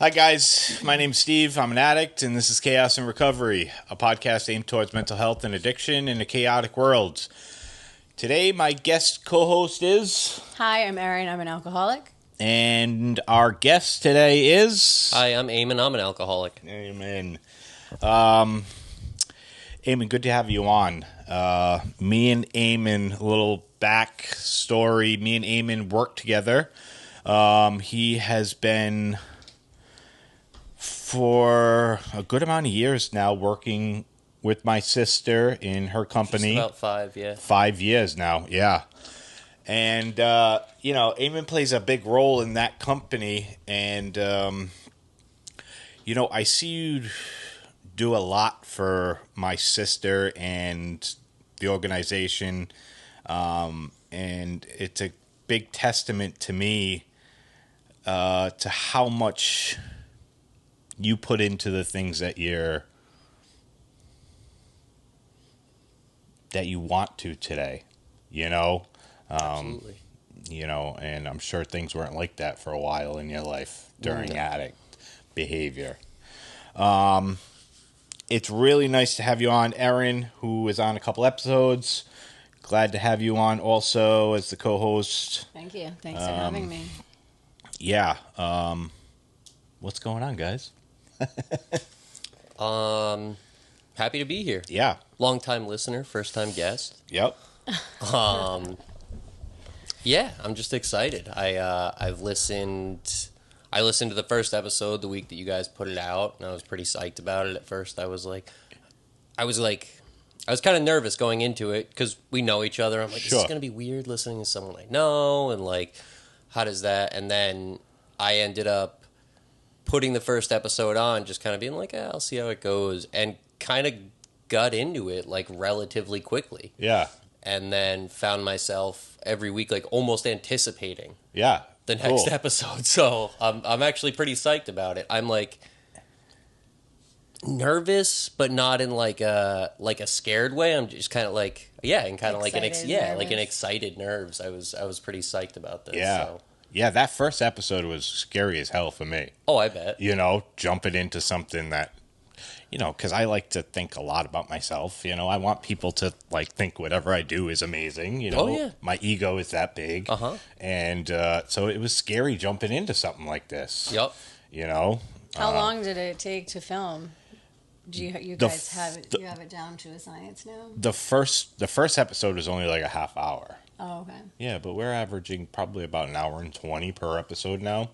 Hi, guys. My name's Steve. I'm an addict, and this is Chaos and Recovery, a podcast aimed towards mental health and addiction in a chaotic world. Today, my guest co-host is... Hi, I'm Erin. I'm an alcoholic. And our guest today is... Hi, I'm Eamon. I'm an alcoholic. Amen. Eamon, good to have you on. Me and Eamon, a little backstory. Me and Eamon worked together. He has been... for a good amount of years now working with my sister in her company. Just about 5, yeah. 5 years now, yeah. And, Eamon plays a big role in that company. And, I see you do a lot for my sister and the organization. And it's a big testament to me to how much... you put into the things that you want to today, Absolutely. And I'm sure things weren't like that for a while in your life during addict behavior. It's really nice to have you on, Erin, who is on a couple episodes. Glad to have you on also as the co-host. Thank you. Thanks for having me. Yeah. What's going on, guys? Happy to be here. Yeah. Long-time listener, first-time guest. Yep. Yeah, I'm just excited. I listened to the first episode the week that you guys put it out, and I was pretty psyched about it at first. I was kind of nervous going into it because we know each other. I'm like, Sure. Is this going to be weird listening to someone I know? And like, how does that? And then I ended up putting the first episode on, just kind of being like, I'll see how it goes, and kind of got into it like relatively quickly. Yeah. And then found myself every week like almost anticipating Yeah. the next episode. So I'm actually pretty psyched about it. I'm like nervous, but not in like a scared way. I'm just kind of like and kind of like like an excited nerves. I was pretty psyched about this. Yeah. So. Yeah, that first episode was scary as hell for me. Oh, I bet. Jumping into something that, because I like to think a lot about myself. I want people to, think whatever I do is amazing. Oh, yeah. My ego is that big. Uh-huh. And so it was scary jumping into something like this. Yep. How long did it take to film? Do you guys have it? You have it down to a science now? The first episode was only like a half hour. Oh, okay. Yeah, but we're averaging probably about an hour and 20 per episode now,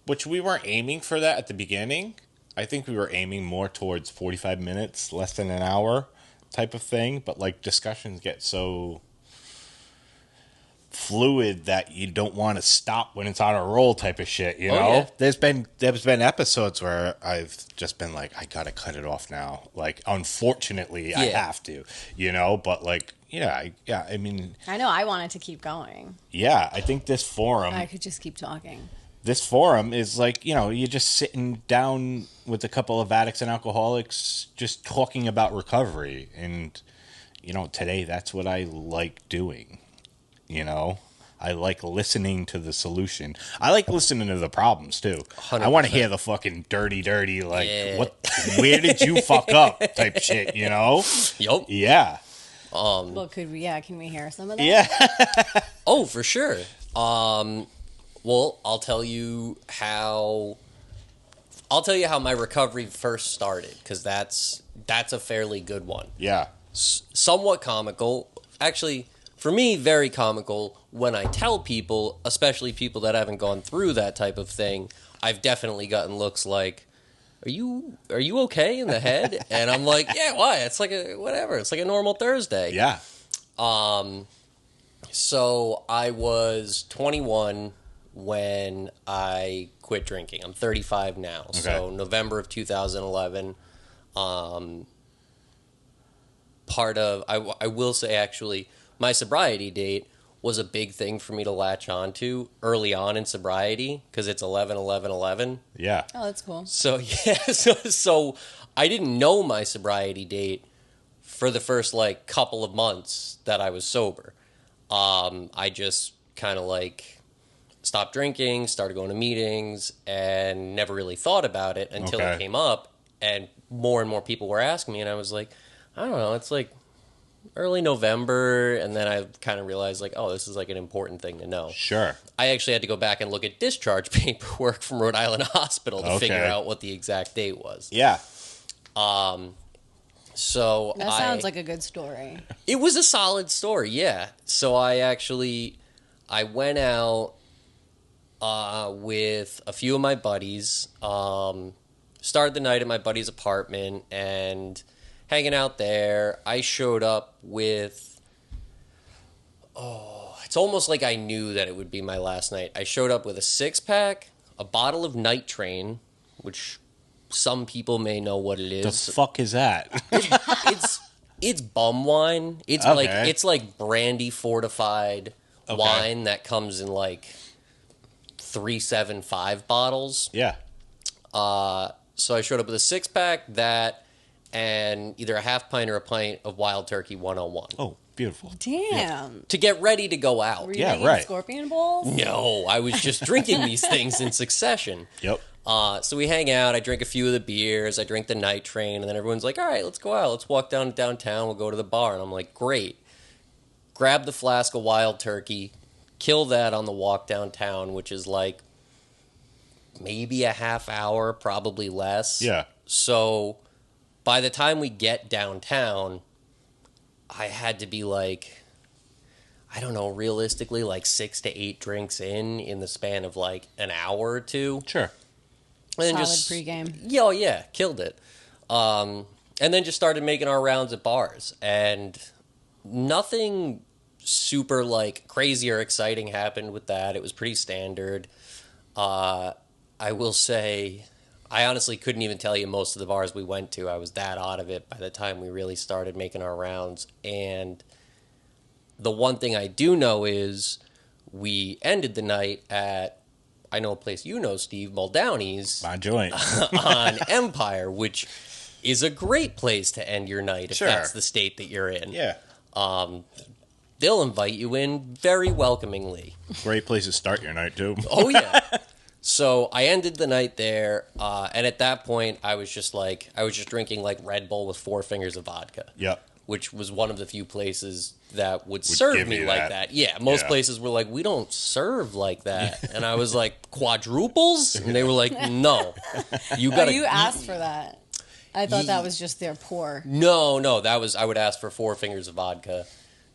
which we weren't aiming for that at the beginning. I think we were aiming more towards 45 minutes, less than an hour type of thing. But discussions get so fluid that you don't want to stop when it's on a roll type of shit, you know? Yeah. There's been episodes where I've just been like, I gotta cut it off now. Unfortunately, I have to, but I mean... I know, I wanted to keep going. Yeah, I think this forum... I could just keep talking. This forum is you're just sitting down with a couple of addicts and alcoholics just talking about recovery. And, today that's what I like doing. I like listening to the solution. I like listening to the problems, too. 100%. I want to hear the fucking dirty, where did you fuck up type shit, Yup. Yeah. Well, can we hear some of that? Yeah. Oh, for sure. Well, I'll tell you how my recovery first started, because that's a fairly good one. Yeah. Somewhat comical. Actually, for me, very comical when I tell people, especially people that haven't gone through that type of thing. I've definitely gotten looks like, Are you okay in the head? And I'm like, yeah, why? It's like it's like a normal Thursday. Yeah. So I was 21 when I quit drinking. I'm 35 now. Okay. So November of 2011. I will say, actually, my sobriety date was a big thing for me to latch on to early on in sobriety, because it's 11-11-11. Yeah. Oh, that's cool. So, yeah, so I didn't know my sobriety date for the first, couple of months that I was sober. I just kind of, stopped drinking, started going to meetings, and never really thought about it until it came up, and more people were asking me, and I was like, I don't know, it's like early November, and then I kind of realized, like, oh, this is like an important thing to know. Sure. I actually had to go back and look at discharge paperwork from Rhode Island Hospital to figure out what the exact date was. Yeah. So that sounds like a good story. It was a solid story, yeah. So I went out with a few of my buddies, started the night at my buddy's apartment, and hanging out there, I showed up with, it's almost like I knew that it would be my last night. I showed up with a 6-pack, a bottle of Night Train, which some people may know what it is. The fuck is that? It's bum wine. It's like brandy fortified wine that comes in like 375 bottles. Yeah. So I showed up with a 6-pack, that, and either a half pint or a pint of Wild Turkey 101. Oh, beautiful. Damn. Yeah. To get ready to go out. Were you making scorpion bowls? No, I was just drinking these things in succession. Yep. So we hang out. I drink a few of the beers. I drink the Night Train, and then everyone's like, all right, let's go out. Let's walk down to downtown. We'll go to the bar. And I'm like, great. Grab the flask of Wild Turkey, kill that on the walk downtown, which is like maybe a half hour, probably less. Yeah. So by the time we get downtown, I had to be like, I don't know, realistically, like 6 to 8 drinks in the span of like an hour or two. Sure. And solid pregame. Yeah, killed it. And then just started making our rounds at bars. And nothing super like crazy or exciting happened with that. It was pretty standard. I will say, I honestly couldn't even tell you most of the bars we went to. I was that out of it by the time we really started making our rounds. And the one thing I do know is we ended the night at, I know a place you know, Steve, Muldowney's. My joint. On Empire, which is a great place to end your night if that's the state that you're in. Yeah. They'll invite you in very welcomingly. Great place to start your night, too. Oh, yeah. So I ended the night there, and at that point, I was just drinking like Red Bull with 4 fingers of vodka. Yep. Which was one of the few places that would serve me like that. Yeah, most places were like, we don't serve like that. And I was like, quadruples? And they were like, no. You asked for that. I thought that was just their pour. No, that was, I would ask for 4 fingers of vodka.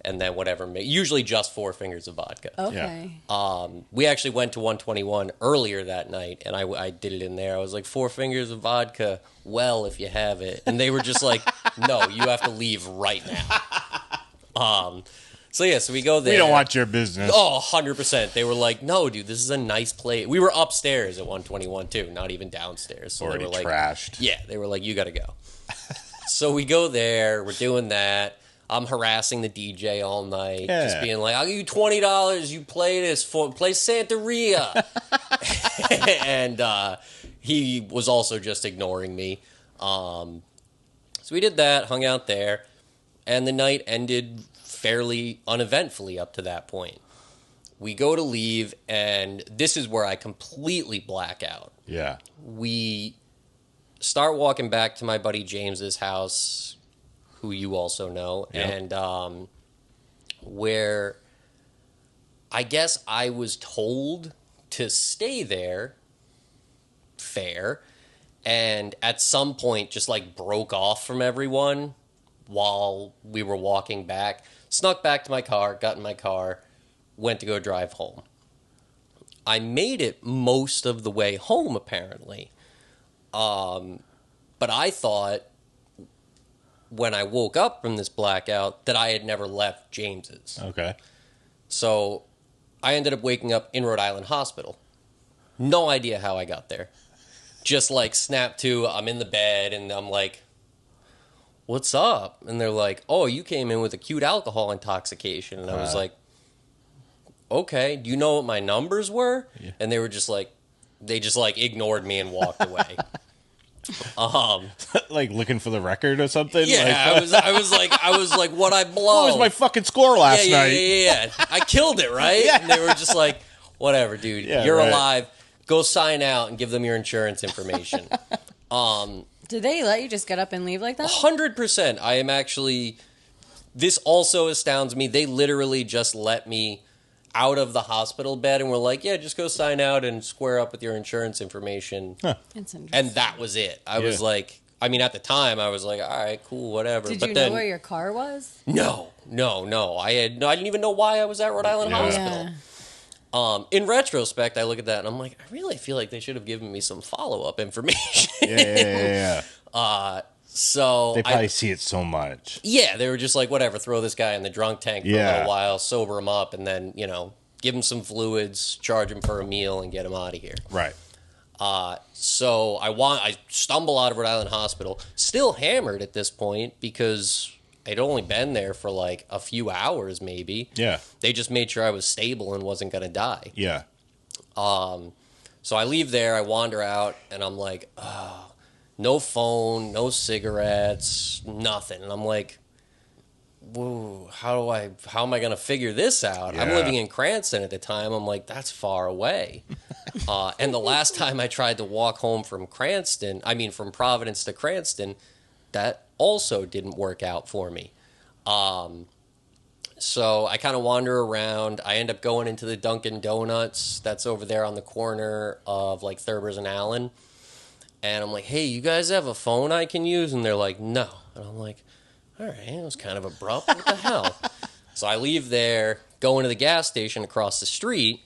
And then whatever, usually just 4 fingers of vodka. Okay. Yeah. We actually went to 121 earlier that night, and I did it in there. I was like, 4 fingers of vodka, well, if you have it. And they were just like, no, you have to leave right now. So we go there. We don't want your business. Oh, 100%. They were like, no, dude, this is a nice place. We were upstairs at 121, too, not even downstairs. So already they were like, trashed. Yeah, they were like, you got to go. So we go there. We're doing that. I'm harassing the DJ all night, just being like, "I'll give you $20. You play Santeria," and he was also just ignoring me. So we did that, hung out there, and the night ended fairly uneventfully up to that point. We go to leave, and this is where I completely black out. Yeah. We start walking back to my buddy James's house, who you also know, and where I guess I was told to stay there, fair, and at some point just like broke off from everyone while we were walking back, snuck back to my car, got in my car, went to go drive home. I made it most of the way home, apparently, but I thought, when I woke up from this blackout, that I had never left James's. Okay. So I ended up waking up in Rhode Island Hospital. No idea how I got there. Just like snap to, I'm in the bed and I'm like, what's up? And they're like, oh, you came in with acute alcohol intoxication. And I was like, okay, do you know what my numbers were? Yeah. And they were just like, they just like ignored me and walked away. Like looking for the record or something. Yeah, like, I was like, what I blow? What was my fucking score last night? Yeah. I killed it, right? Yeah. And they were just like, whatever, dude. Yeah, You're right. alive. Go sign out and give them your insurance information. Did they let you just get up and leave like that? 100%. I am actually... This also astounds me. They literally just let me out of the hospital bed and were like, yeah, just go sign out and square up with your insurance information. Huh. And that was it. I was like... I mean, at the time, I was like, all right, cool, whatever. Did but you then, know where your car was? No. I didn't even know why I was at Rhode Island Hospital. Yeah. In retrospect, I look at that and I'm like, I really feel like they should have given me some follow-up information. Yeah. So They probably see it so much. Yeah, they were just like, whatever, throw this guy in the drunk tank for a little while, sober him up, and then, give him some fluids, charge him for a meal, and get him out of here. Right. So I stumble out of Rhode Island Hospital, still hammered at this point because I'd only been there for like a few hours maybe. Yeah. They just made sure I was stable and wasn't going to die. Yeah. So I leave there, I wander out, and I'm like, oh, no phone, no cigarettes, nothing. And I'm like, whoa, how am I going to figure this out? Yeah. I'm living in Cranston at the time. I'm like, that's far away. And the last time I tried to walk home from from Providence to Cranston, that also didn't work out for me. So I kind of wander around. I end up going into the Dunkin' Donuts that's over there on the corner of like Thurber's and Allen. And I'm like, hey, you guys have a phone I can use? And they're like, no. And I'm like, all right, it was kind of abrupt. What the hell? So I leave there, go into the gas station across the street,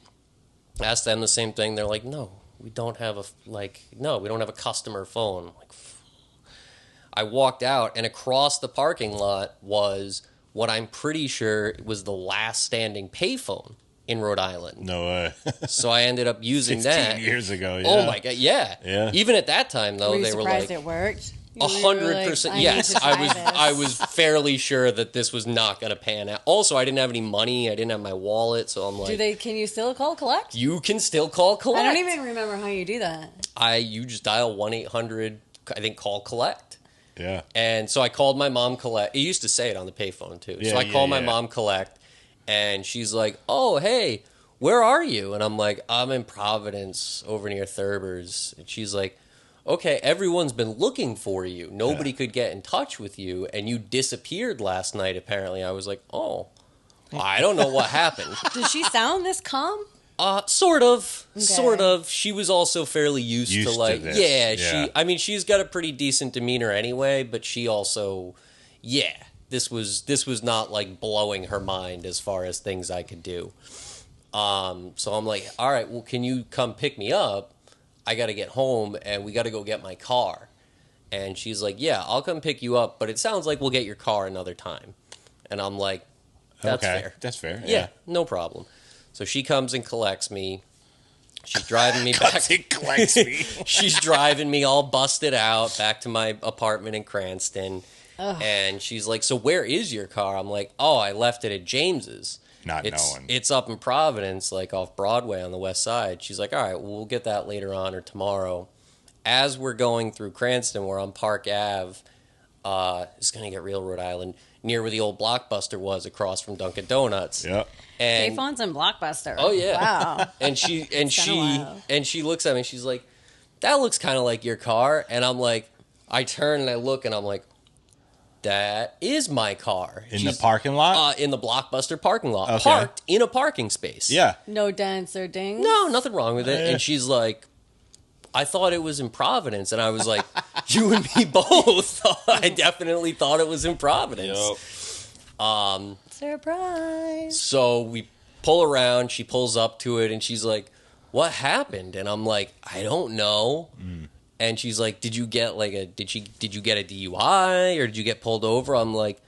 ask them the same thing. They're like, no, we don't have a customer phone. I'm like, I walked out, and across the parking lot was what I'm pretty sure was the last standing payphone in Rhode Island. No way. So I ended up using 16 that. years ago, yeah. Oh, my God, yeah. Yeah. Even at that time, though, Were you they were surprised like... it worked? 100%. Yes, I was fairly sure that this was not going to pan out. Also, I didn't have any money. I didn't have my wallet, so I'm like... Can you still call collect? You can still call collect. I don't even remember how you do that. You just dial 1-800, I think, call collect. Yeah. And so I called my mom collect. It used to say it on the payphone, too. So I called my mom collect, and she's like, oh, hey, where are you? And I'm like, I'm in Providence over near Thurber's. And she's like, okay, everyone's been looking for you. Nobody could get in touch with you, and you disappeared last night, apparently. I was like, oh, I don't know what happened. Does she sound this calm? Sort of. Okay. Sort of. She was also fairly used to like, this. Yeah. She's got a pretty decent demeanor anyway, but she also, this was not like blowing her mind as far as things I could do. So I'm like, all right, well, can you come pick me up? I got to get home, and we got to go get my car. And she's like, yeah, I'll come pick you up, but it sounds like we'll get your car another time. And I'm like, that's fair. That's fair. Yeah, no problem. So she comes and collects me. She's driving me back. It collects me. She's driving me all busted out back to my apartment in Cranston. Ugh. And she's like, so where is your car? I'm like, oh, I left it at James's. Not knowing. It's up in Providence, like off Broadway on the west side. She's like, all right, well, we'll get that later on or tomorrow. As we're going through Cranston, we're on Park Ave. It's going to get real, Rhode Island, near where the old Blockbuster was across from Dunkin' Donuts. Yep. And Payphones and Blockbuster. Oh yeah. Wow. And she looks at me. She's like, "That looks kind of like your car." And I'm like, I turn and I look and I'm like, "That is my car." In the parking lot? In the Blockbuster parking lot. Okay. Parked in a parking space. Yeah. No dents or dings? No, nothing wrong with it. And she's like, I thought it was in Providence. And I was like, you and me both. I definitely thought it was in Providence. Yep. Surprise. So we pull around, she pulls up to it, and she's like, what happened? And I'm like, I don't know. And she's like, did you get did you get a DUI or did you get pulled over? I'm like,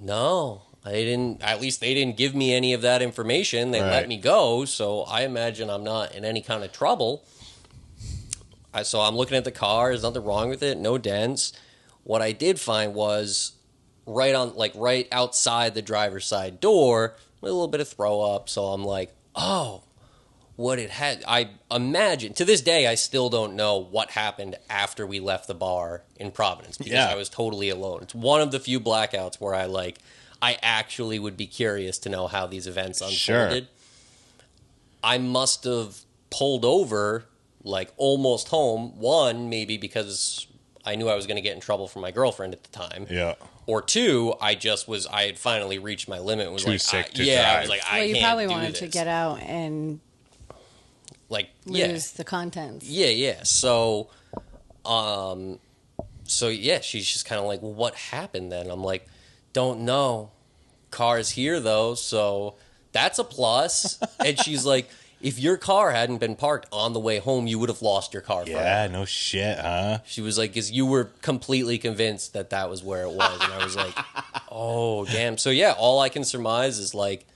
no, I didn't. At least they didn't give me any of that information. They let me go, so I imagine I'm not in any kind of trouble. So I'm looking at the car. There's nothing wrong with it. No dents. What I did find was right outside the driver's side door, a little bit of throw up. So I'm like, oh, what it had. I imagine to this day, I still don't know what happened after we left the bar in Providence because I was totally alone. It's one of the few blackouts where I actually would be curious to know how these events unfolded. Sure. I must have pulled over, like, almost home. One, maybe because I knew I was going to get in trouble from my girlfriend at the time. Yeah. Or two, I had finally reached my limit and was Too like, sick to I drive. was like, Well, I you can't probably do wanted this. to get out and like lose the contents. Yeah. So yeah, she's just kind of like, well, what happened then? I'm like, don't know. Car's here though, so that's a plus. And she's like, if your car hadn't been parked on the way home, you would have lost your car forever. Yeah, no shit, huh? She was like, because you were completely convinced that was where it was. And I was like, oh, damn. So yeah, all I can surmise is like,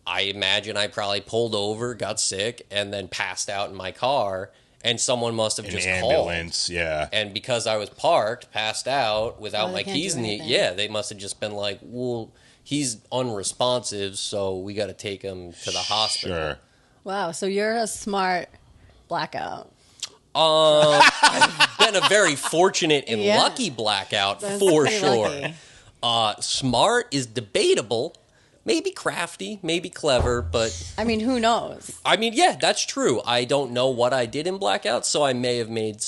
I imagine I probably pulled over, got sick, and then passed out in my car, and someone must have just ambulance, called. yeah. And because I was parked, passed out, without my keys in the... Yeah, they must have just been like, well, he's unresponsive, so we got to take him to the hospital. Sure. Wow, so you're a smart blackout. I've been a very fortunate and lucky blackout, That's for pretty sure. lucky. Smart is debatable. Maybe crafty, maybe clever, but... I mean, who knows? I mean, yeah, that's true. I don't know what I did in blackout, so I may have made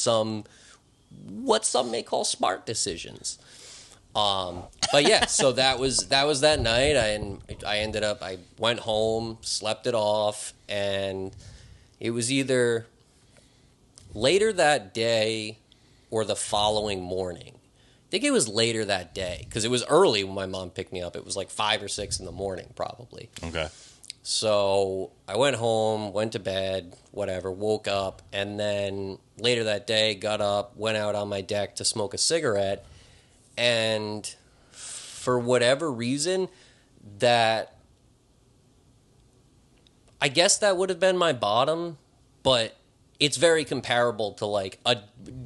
what some may call smart decisions. But yeah, so that was that night. I went home, slept it off, and it was either later that day or the following morning. I think it was later that day because it was early when my mom picked me up. It was like 5 or 6 in the morning, probably. Okay. So I went home, went to bed, whatever, woke up, and then later that day got up, went out on my deck to smoke a cigarette, and for whatever reason, I guess that would have been my bottom, but it's very comparable to like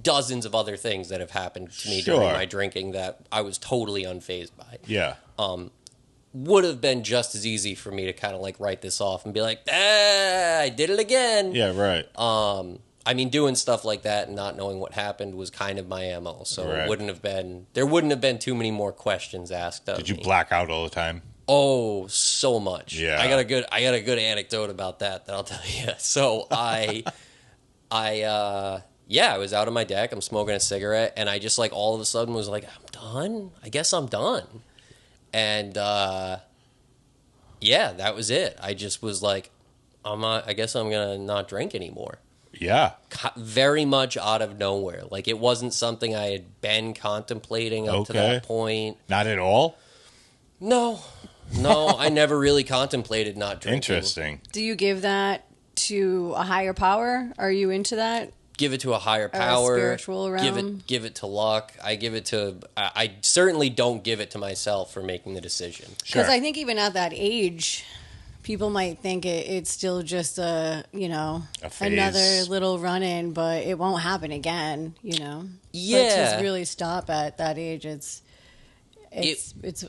dozens of other things that have happened to me during my drinking that I was totally unfazed by. Yeah. Would have been just as easy for me to kind of like write this off and be like, I did it again. Yeah, right. I mean, doing stuff like that and not knowing what happened was kind of my MO, so Right. there wouldn't have been too many more questions asked of me. Did you black out all the time? Oh, so much. Yeah. I got a good anecdote about that I'll tell you. So I was out on my deck, I'm smoking a cigarette, and I just like all of a sudden was like, I'm done? I guess I'm done. And that was it. I just was like, I guess I'm gonna not drink anymore. Yeah. Very much out of nowhere. Like, it wasn't something I had been contemplating up to that point. Not at all? No, I never really contemplated not drinking. Interesting. Do you give that to a higher power? Are you into that? Give it to a higher power. A spiritual realm? Give it to luck. I certainly don't give it to myself for making the decision. Because I think even at that age, people might think it's still just a phase. another little run-in, but it won't happen again, Yeah. But to really stop at that age, it's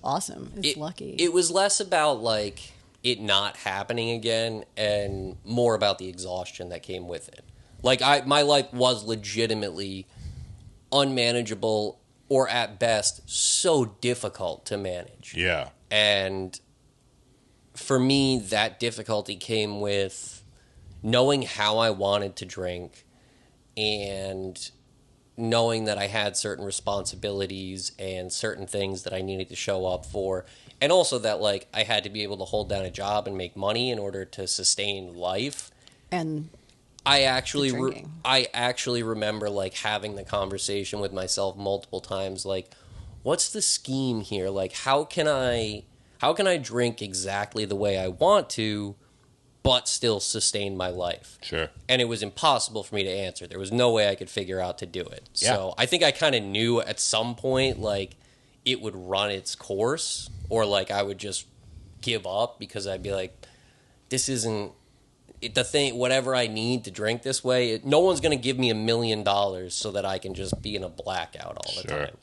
awesome. It's lucky. It was less about like it not happening again and more about the exhaustion that came with it. Like my life was legitimately unmanageable or at best so difficult to manage. Yeah. And for me, that difficulty came with knowing how I wanted to drink and knowing that I had certain responsibilities and certain things that I needed to show up for. And also that, like, I had to be able to hold down a job and make money in order to sustain life. And I actually remember, like, having the conversation with myself multiple times, like, what's the scheme here? Like, how can I drink exactly the way I want to, but still sustain my life? Sure. And it was impossible for me to answer. There was no way I could figure out to do it. Yeah. So I think I kind of knew at some point, like, it would run its course, or like I would just give up because I'd be like, this isn't the thing. Whatever I need to drink this way, no one's going to give me $1 million so that I can just be in a blackout all the time.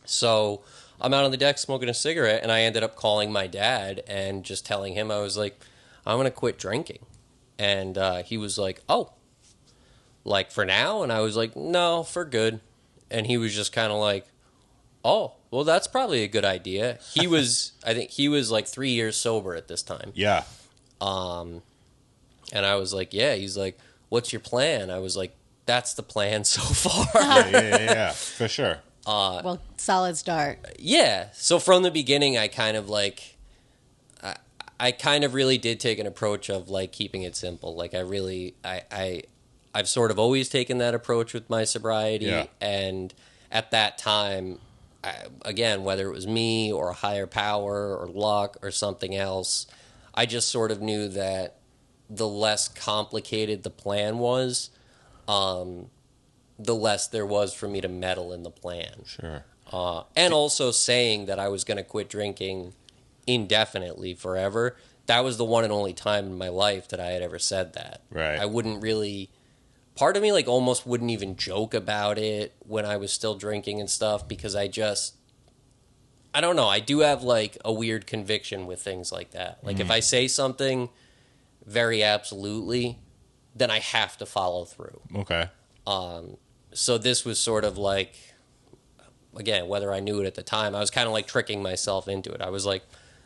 So I'm out on the deck smoking a cigarette, and I ended up calling my dad and just telling him, I was like, I'm going to quit drinking. And he was like, oh, like for now? And I was like, no, for good. And he was just kind of like, oh, well, that's probably a good idea. I think he was like 3 years sober at this time. Yeah. And I was like, yeah. He's like, what's your plan? I was like, that's the plan so far. Yeah, for sure. Well, solid start. Yeah. So from the beginning, I kind of like, I kind of really did take an approach of like keeping it simple. Like I've sort of always taken that approach with my sobriety. Yeah. And at that time, again, whether it was me or a higher power or luck or something else, I just sort of knew that the less complicated the plan was, the less there was for me to meddle in the plan. Sure. And also saying that I was going to quit drinking indefinitely forever. That was the one and only time in my life that I had ever said that. Right. I wouldn't really... Part of me like almost wouldn't even joke about it when I was still drinking and stuff because I don't know. I do have like a weird conviction with things like that. Like if I say something very absolutely, then I have to follow through. Okay. So this was sort of like, again, whether I knew it at the time, I was kind of like tricking myself into it. I was like,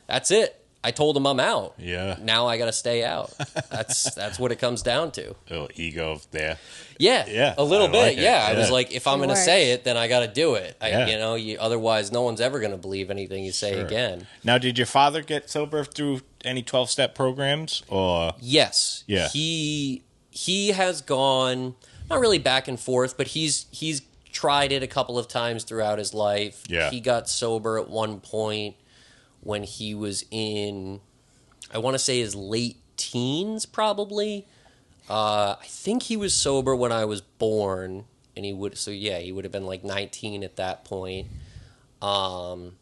that's it. I told him I'm out. Yeah. Now I got to stay out. That's what it comes down to. A little ego there. Yeah. Yeah. A little I bit. like it. Yeah. I Yeah. was like, if I'm going to works. say it, then I got to do it. Yeah. Otherwise, no one's ever going to believe anything you say Sure. again. Now, did your father get sober through any 12-step programs or? Yes. Yeah. He has gone not really back and forth, but he's tried it a couple of times throughout his life. Yeah. He got sober at one point when he was in, I want to say his late teens, probably. I think he was sober when I was born, and he would have been like 19 at that point. And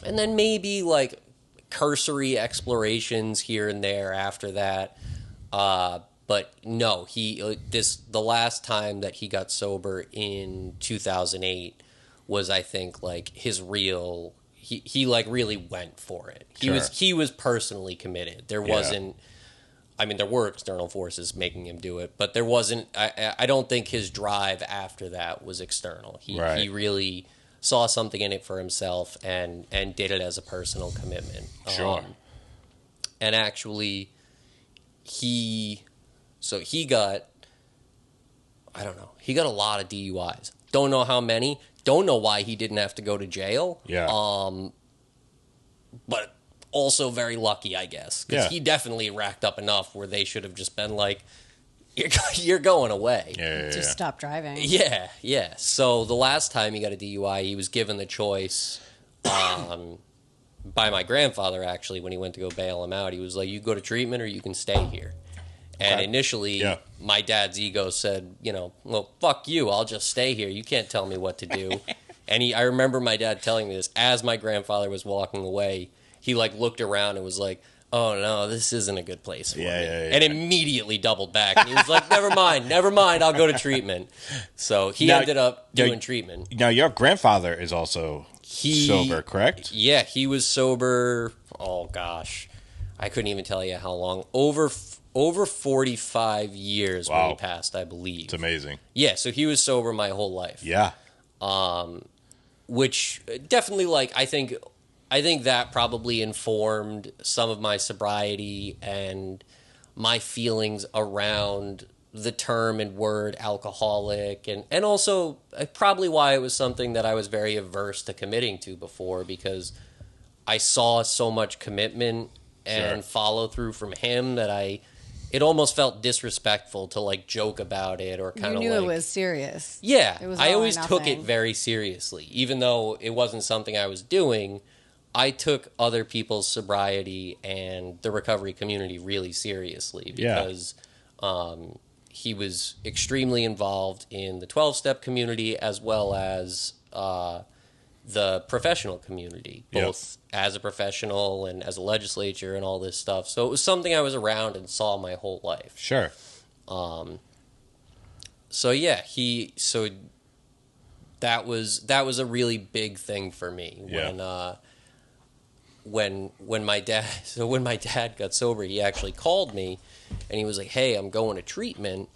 then maybe like cursory explorations here and there after that. But no, the last time that he got sober in 2008 was, I think, like his real. He like really went for it. He was personally committed. There wasn't. I mean, there were external forces making him do it, but there wasn't. I don't think his drive after that was external. He really saw something in it for himself and did it as a personal commitment. Sure. And actually, he got, I don't know, he got a lot of DUIs. Don't know how many. Don't know why he didn't have to go to jail. Yeah. But also very lucky, I guess, because he definitely racked up enough where they should have just been like, "You're going away." Just stop driving. Yeah. So the last time he got a DUI, he was given the choice by my grandfather, actually, when he went to go bail him out. He was like, "You go to treatment or you can stay here." And initially, my dad's ego said, well, fuck you. I'll just stay here. You can't tell me what to do. And I remember my dad telling me this as my grandfather was walking away. He like looked around and was like, "Oh no, this isn't a good place for me." And immediately doubled back. And he was like, never mind. I'll go to treatment. So he ended up doing treatment. Now, your grandfather is also sober, correct? Yeah, he was sober. Oh gosh, I couldn't even tell you how long. Over 45 years when he passed, I believe. It's amazing. Yeah, so he was sober my whole life. Yeah. Which definitely, like, I think that probably informed some of my sobriety and my feelings around the term and word alcoholic, and also probably why it was something that I was very averse to committing to before, because I saw so much commitment and follow through from him that it almost felt disrespectful to like joke about it or kind of. You knew it was serious. Yeah, it was I all or always took it nothing. very seriously, even though it wasn't something I was doing. I took other people's sobriety and the recovery community really seriously because he was extremely involved in the 12-step community as well as the professional community, both as a professional and as a legislature and all this stuff. So it was something I was around and saw my whole life. Sure. So yeah, that was a really big thing for me when my dad got sober. He actually called me and he was like, "Hey, I'm going to treatment."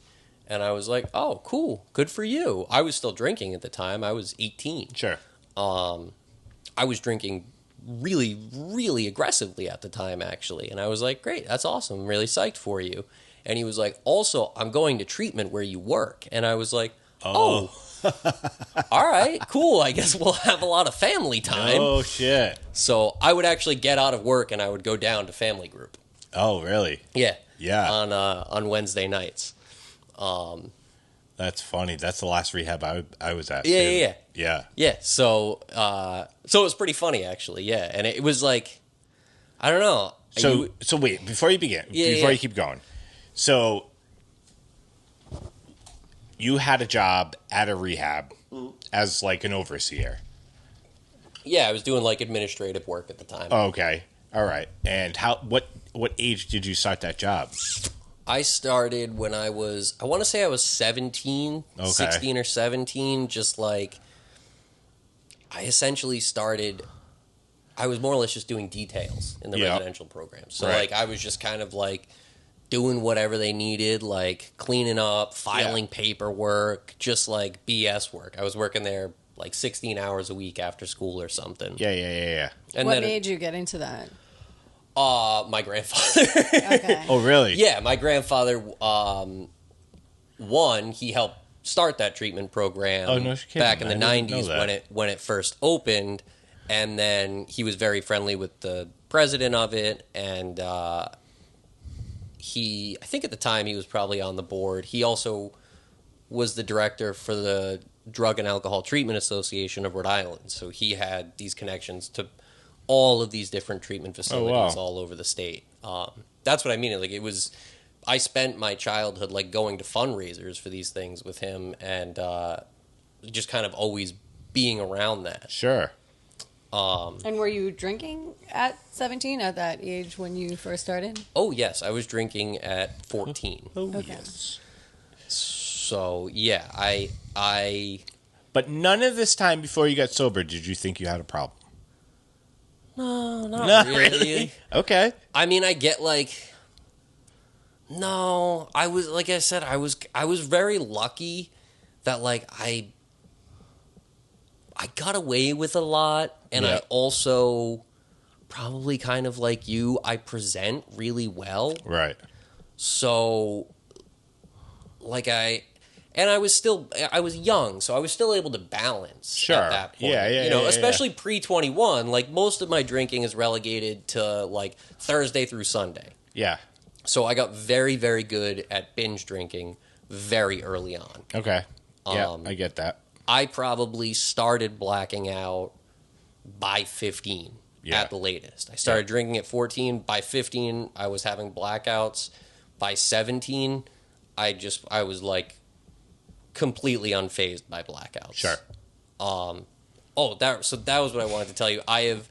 And I was like, "Oh, cool. Good for you." I was still drinking at the time. I was 18. Sure. I was drinking really, really aggressively at the time, actually. And I was like, great, that's awesome. I'm really psyched for you. And he was like, also, I'm going to treatment where you work. And I was like, oh. All right, cool. I guess we'll have a lot of family time. Oh, shit. So I would actually get out of work and I would go down to family group. Oh, really? Yeah. Yeah. On Wednesday nights. That's funny. That's the last rehab I was at. Yeah. Yeah. So it was pretty funny, actually. Yeah. And it was like, I don't know. So wait, before you begin, you keep going. So you had a job at a rehab as like an overseer. Yeah, I was doing like administrative work at the time. Oh, okay. All right. And what age did you start that job? I started when I want to say I was 17, Okay. 16 or 17, just like, I essentially started, I was more or less just doing details in the residential program. So, like, I was just kind of, like, doing whatever they needed, like, cleaning up, filing paperwork, just, like, BS work. I was working there, like, 16 hours a week after school or something. Yeah. And what made you get into that? My grandfather. Okay. Oh, really? Yeah, my grandfather, he helped start that treatment program back in the 90s when it first opened, and then he was very friendly with the president of it, and I think at the time he was probably on the board. He also was the director for the Drug and Alcohol Treatment Association of Rhode Island, so he had these connections to all of these different treatment facilities all over the state. That's what I mean. Like, I spent my childhood like going to fundraisers for these things with him, and just kind of always being around that. Sure. And were you drinking at 17 at that age when you first started? Oh yes, I was drinking at 14. Oh, Okay. yes. So yeah, I. But none of this time before you got sober did you think you had a problem? No, not really. Okay. I mean, I get like. No, I was like I said, I was very lucky that like I got away with a lot, and I also probably kind of like you, I present really well. Right. So like I was young, so I was still able to balance at that point. Yeah, especially pre-21, like most of my drinking is relegated to like Thursday through Sunday. Yeah. So I got very, very good at binge drinking very early on. Okay. Yeah, I get that. I probably started blacking out by 15 at the latest. I started drinking at 14. By 15, I was having blackouts. By 17, I was like completely unfazed by blackouts. Sure. So that was what I wanted to tell you. I've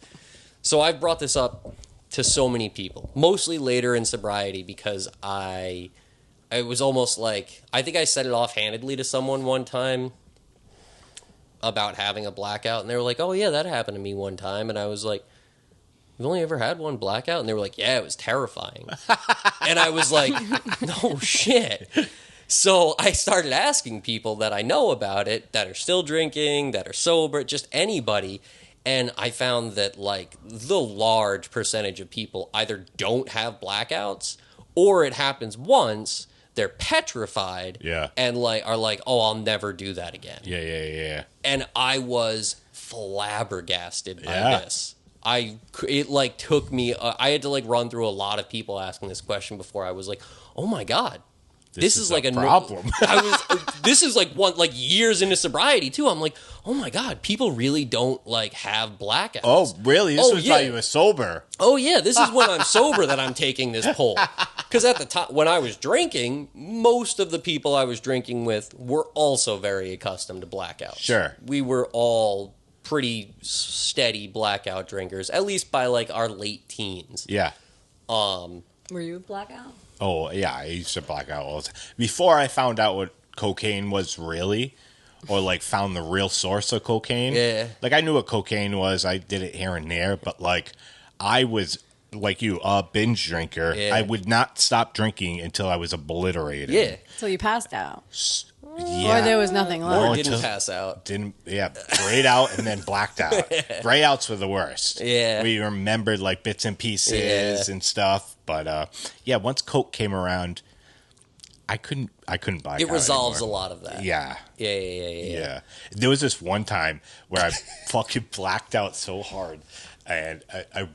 brought this up to so many people, mostly later in sobriety, because it was almost like, I think I said it offhandedly to someone one time about having a blackout, and they were like, oh yeah, that happened to me one time, and I was like, you've only ever had one blackout? And they were like, yeah, it was terrifying. And I was like, no shit. So I started asking people that I know about it, that are still drinking, that are sober, just anybody. And I found that like the large percentage of people either don't have blackouts, or it happens once, they're petrified, and like are like, oh, I'll never do that again. Yeah. And I was flabbergasted by this. It like took me. I had to like run through a lot of people asking this question before I was like, oh my god. This is like a problem. This is like years into sobriety too. I'm like, oh my god, people really don't like have blackouts. Oh, really? This was while you were sober. Oh yeah, this is when I'm sober that I'm taking this poll. Because at the time when I was drinking, most of the people I was drinking with were also very accustomed to blackouts. Sure, we were all pretty steady blackout drinkers, at least by like our late teens. Yeah. Were you a blackout? Oh, yeah, I used to black out all the time. Before I found out what cocaine was really, or, like, found the real source of cocaine. Yeah. Like, I knew what cocaine was. I did it here and there. But, like, I was, like you, a binge drinker. Yeah. I would not stop drinking until I was obliterated. Yeah. So you passed out. Or there was nothing left. Or didn't pass out. Grayed out and then blacked out. Gray outs were the worst. Yeah. We remembered like bits and pieces and stuff. But once Coke came around, I couldn't buy it. It resolves anymore. A lot of that. Yeah. Yeah. There was this one time where I fucking blacked out so hard. And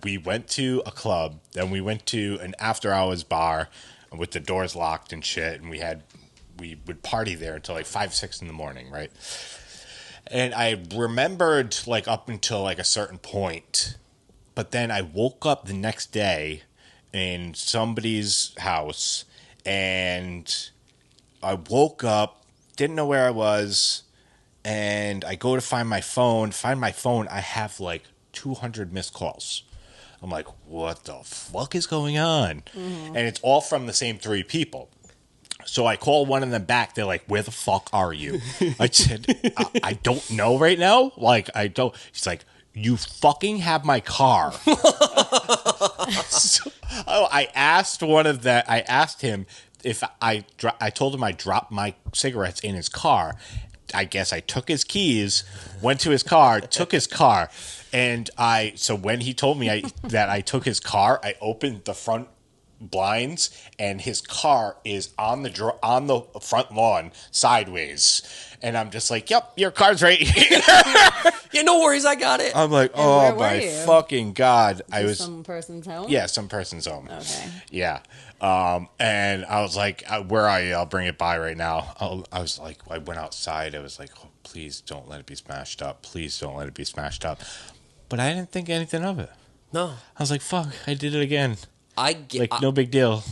we went to a club, then we went to an after-hours bar with the doors locked and shit, and we would party there until like 5, 6 in the morning, right? And I remembered like up until like a certain point, but then I woke up the next day in somebody's house, and I woke up, didn't know where I was, and I go to find my phone, I have like 200 missed calls. I'm like, what the fuck is going on? And it's all from the same 3 people. So I call one of them back. They're like, where the fuck are you? I said, I don't know right now. Like, I don't. He's like, you fucking have my car. I asked one of them, I asked him if I told him I dropped my cigarettes in his car. I guess I took his keys, went to his car, took his car. And so when he told me that I took his car, I opened the front blinds, and his car is on the front lawn sideways. And I'm just like, yep, your car's right here. Yeah, no worries, I got it. I'm like, oh my fucking God. I was some person's home? Yeah, some person's home. Okay. Yeah. And I was like, where are you? I'll bring it by right now. I was like, I went outside. I was like, oh, please don't let it be smashed up. Please don't let it be smashed up. But I didn't think anything of it. No. I was like, fuck, I did it again. No big deal.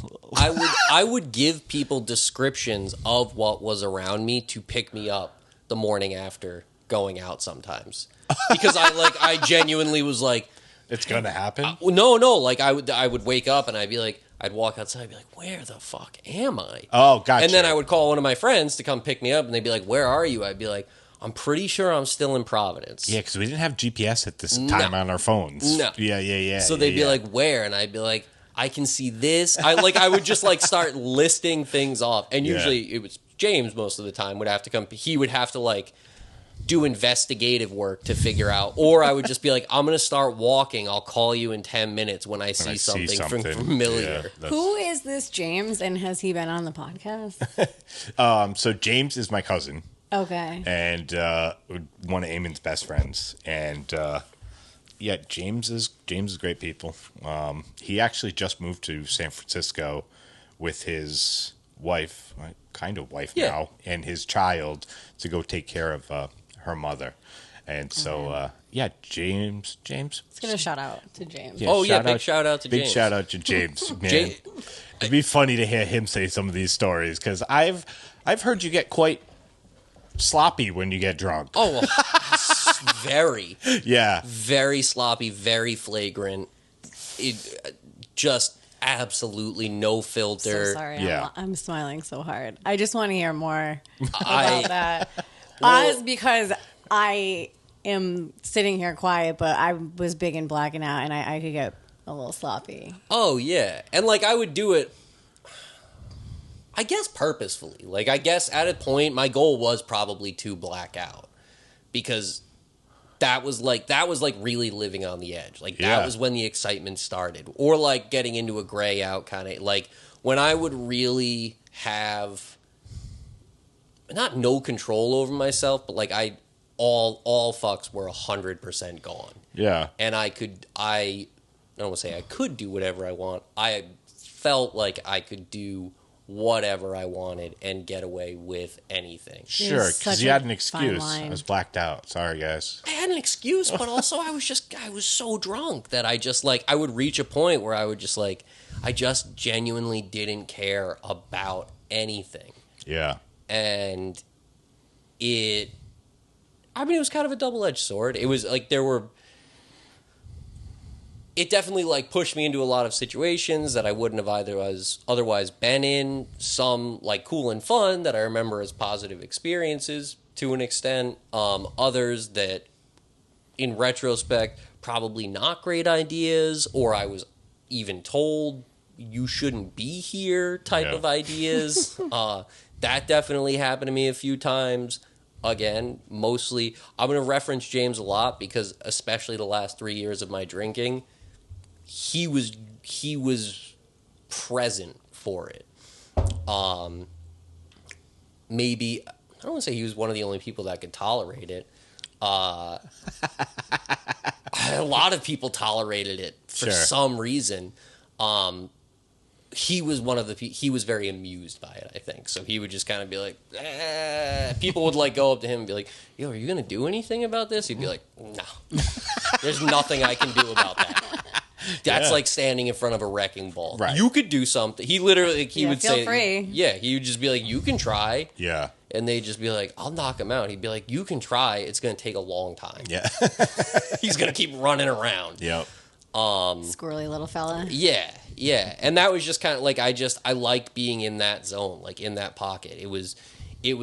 I would give people descriptions of what was around me to pick me up the morning after going out sometimes. Because I genuinely was like, it's gonna happen? No. Like I would wake up and I'd walk outside and be like, where the fuck am I? Oh, gotcha. And then I would call one of my friends to come pick me up, and they'd be like, where are you? I'd be like, I'm pretty sure I'm still in Providence. Yeah, because we didn't have GPS at this time on our phones. No. Yeah. So they'd be like, where? And I'd be like, I can see this. I would just like start listing things off. And usually it was James most of the time would have to come. He would have to like do investigative work to figure out. Or I would just be like, I'm going to start walking. I'll call you in 10 minutes when I see something familiar. Yeah, who is this James, and has he been on the podcast? So James is my cousin. Okay. And one of Eamon's best friends. And James is great people. He actually just moved to San Francisco with his wife, kind of wife now, and his child to go take care of her mother. And so, James. Let's give a shout out to James. Yeah, big shout out to James. Big shout out to James, man. It'd be funny to hear him say some of these stories, because I've heard you get quite sloppy when you get drunk. Oh, very. Yeah. Very sloppy, very flagrant. Just absolutely no filter. So sorry. Yeah. I'm smiling so hard. I just want to hear more about that. Because I am sitting here quiet, but I was big and blacking out, and I could get a little sloppy. Oh, yeah. And, like, I would do it, I guess, purposefully. Like, I guess at a point, my goal was probably to black out. Because that was really living on the edge. Like, that was when the excitement started. Or, like, getting into a gray out kind of, like, when I would really have, not no control over myself, but, like, all fucks were 100% gone. Yeah. And I don't want to say I could do whatever I want. I felt like I could do whatever I wanted and get away with anything. Sure, because you had an excuse. I was blacked out. Sorry, guys. I had an excuse, but also I was so drunk that I would reach a point where I would just like, I just genuinely didn't care about anything. Yeah. And it was kind of a double-edged sword. It was like it definitely like pushed me into a lot of situations that I wouldn't have otherwise been in. Some like cool and fun that I remember as positive experiences to an extent. Others that, in retrospect, probably not great ideas, or I was even told you shouldn't be here type of ideas. that definitely happened to me a few times. Again, mostly, I'm going to reference James a lot because especially the last 3 years of my drinking, he was present for it. Maybe, I don't want to say he was one of the only people that could tolerate it. A lot of people tolerated it for some reason. He was he was very amused by it, I think. So he would just kind of be like, people would like go up to him and be like, yo, are you going to do anything about this? He'd be like, no, there's nothing I can do about that. That's like standing in front of a wrecking ball. Right. You could do something. He literally, he would feel say, free. yeah, he would just be like, you can try. Yeah. And they'd just be like, I'll knock him out. He'd be like, you can try. It's going to take a long time. Yeah. He's going to keep running around. Yep. Squirrely little fella. Yeah. And that was just kind of like, I liked being in that zone, like in that pocket. It was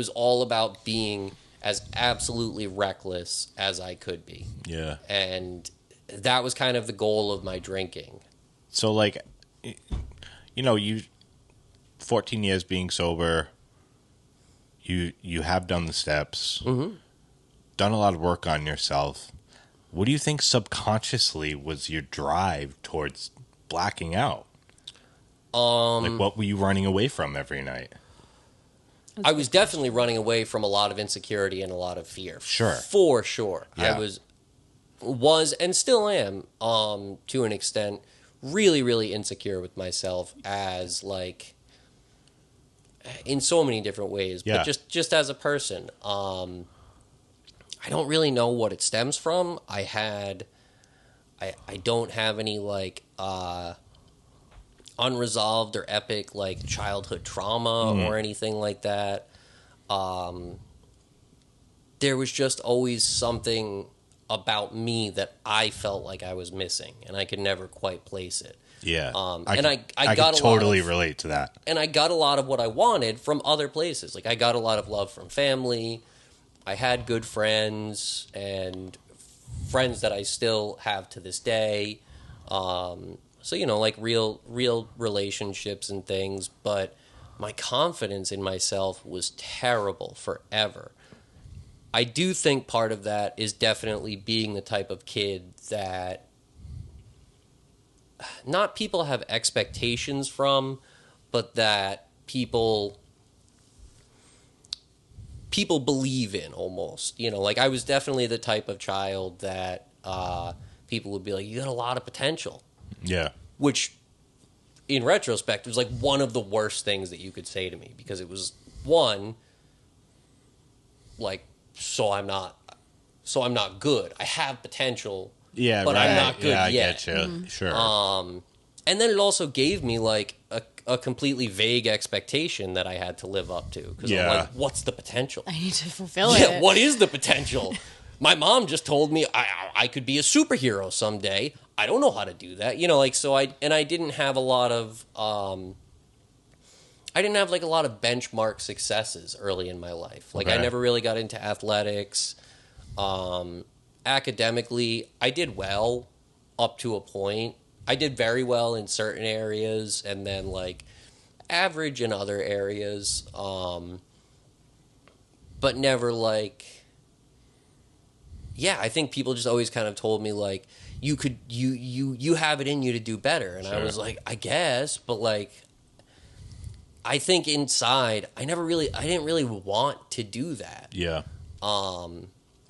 all about being as absolutely reckless as I could be. Yeah. And that was kind of the goal of my drinking. So, like, you 14 years being sober, you have done the steps, done a lot of work on yourself. What do you think subconsciously was your drive towards blacking out? Like, what were you running away from every night? I was definitely running away from a lot of insecurity and a lot of fear. Sure. For sure. Yeah. I was and still am, to an extent, really, really insecure with myself as, like, in so many different ways. Yeah. But just as a person. I don't really know what it stems from. I don't have any, like, unresolved or epic, like, childhood trauma or anything like that. There was just always something about me that I felt like I was missing, and I could never quite place it. Yeah. I got totally relate to that. And I got a lot of what I wanted from other places. Like, I got a lot of love from family. I had good friends and friends that I still have to this day. So, like real relationships and things. But my confidence in myself was terrible forever. I do think part of that is definitely being the type of kid that not people have expectations from, but that people believe in almost. Like, I was definitely the type of child that people would be like, you got a lot of potential. Yeah. Which, in retrospect, was like one of the worst things that you could say to me, because it was, one, like, so I'm not good. I have potential, but I'm not good yet. yet. I get you. Mm-hmm. Sure. And then it also gave me, like, a completely vague expectation that I had to live up to. Because I'm like, what's the potential? I need to fulfill it. Yeah, what is the potential? My mom just told me I could be a superhero someday. I don't know how to do that. So I didn't have a lot of... I didn't have, like, a lot of benchmark successes early in my life. Like, Okay. I never really got into athletics. Academically, I did well up to a point. I did very well in certain areas, and then, like, average in other areas. But never, like... Yeah, I think people just always kind of told me, like, you have it in you to do better. And Sure. I was like, I guess, but, like... I think inside, I didn't really want to do that. Yeah. I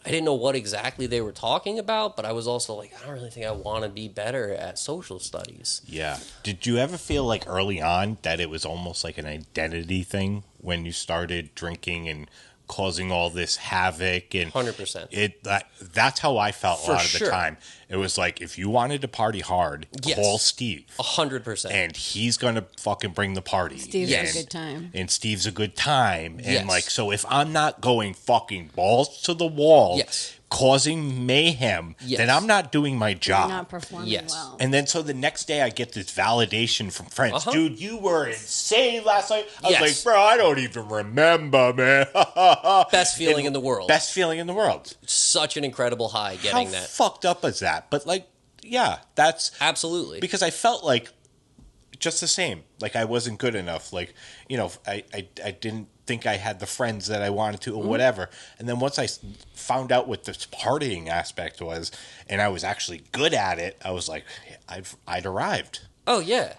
didn't know what exactly they were talking about, but I was also like, I don't really think I want to be better at social studies. Yeah. Did you ever feel like early on that it was almost like an identity thing when you started drinking and causing all this havoc? And 100%. That's how I felt For a lot of sure. the time. It was like, if you wanted to party hard, Yes. call Steve. 100%. And he's going to fucking bring the party. Steve's Yes. a good time. And Steve's a good time. And Yes. like, so if I'm not going fucking balls to the wall, Yes. causing mayhem, Yes. then I'm not doing my job. Not performing Yes. well. And then so the next day I get this validation from friends. Uh-huh. Dude, you were insane last night. I was Yes. like, bro, I don't even remember, man. Best feeling in the world. Best feeling in the world. Such an incredible high getting How that. fucked up is that? But like, yeah, that's Absolutely. because I felt like just the same. Like, I wasn't good enough. Like, I didn't think I had the friends that I wanted to or whatever. And then once I found out what this partying aspect was, and I was actually good at it, I was like, I'd arrived. Oh, yeah.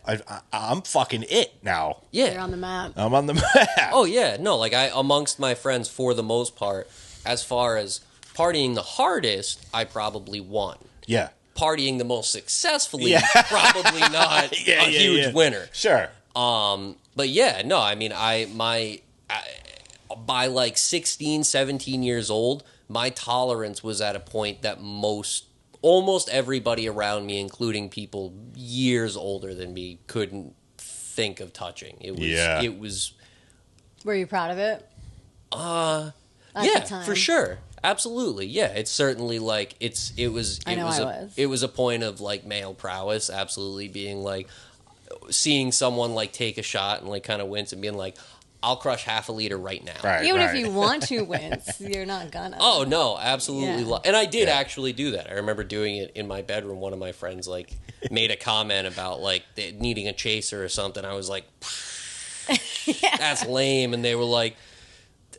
I'm fucking it now. Yeah. You're on the map. I'm on the map. Oh, yeah. No, like, amongst my friends, for the most part, as far as partying the hardest, I probably won. Yeah. Partying the most successfully, probably not a huge winner. Sure. But yeah, no, I mean, by like 16, 17 years old, my tolerance was at a point that almost everybody around me, including people years older than me, couldn't think of touching. It was. Were you proud of it? At Yeah, the time? for sure. Absolutely. Yeah, it's certainly like it was a point of like male prowess, absolutely, being like seeing someone like take a shot and like kind of wince and being like, I'll crush half a liter right now. Right, Even if you want to wince, you're not gonna. Oh no, absolutely. Yeah. And I did actually do that. I remember doing it in my bedroom. One of my friends like made a comment about like needing a chaser or something. I was like, that's lame. And they were like,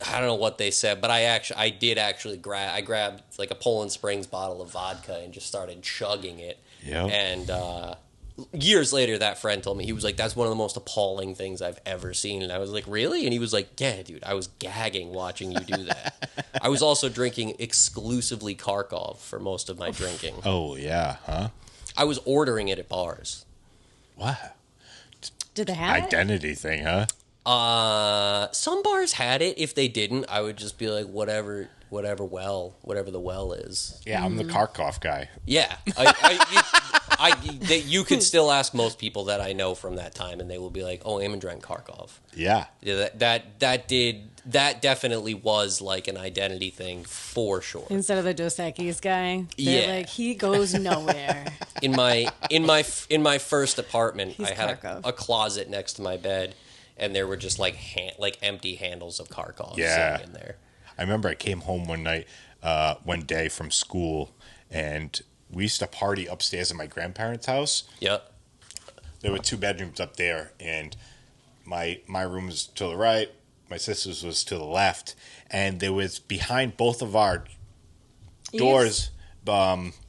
I don't know what they said, but I did actually grabbed like a Poland Springs bottle of vodka and just started chugging it. Yep. And years later, that friend told me, he was like, that's one of the most appalling things I've ever seen. And I was like, really? And he was like, yeah, dude, I was gagging watching you do that. I was also drinking exclusively Kharkov for most of my drinking. Oh, yeah, huh? I was ordering it at bars. Wow. Did they have Identity thing, huh? Some bars had it. If they didn't, I would just be like, whatever the well is. Yeah, I'm the Kharkov guy. Yeah. You could still ask most people that I know from that time, and they will be like, oh, Eamon drank Kharkov. Yeah. Yeah, that definitely was like an identity thing for sure. Instead of the Dos Equis guy, they're like, he goes nowhere. In my first apartment, He's I had Kharkov. a closet next to my bed, and there were just like empty handles of Kharkov sitting in there. I remember I came home one day from school, and we used to party upstairs at my grandparents' house. Yep. There were 2 bedrooms up there, and my room was to the right, my sister's was to the left, and there was behind both of our doors,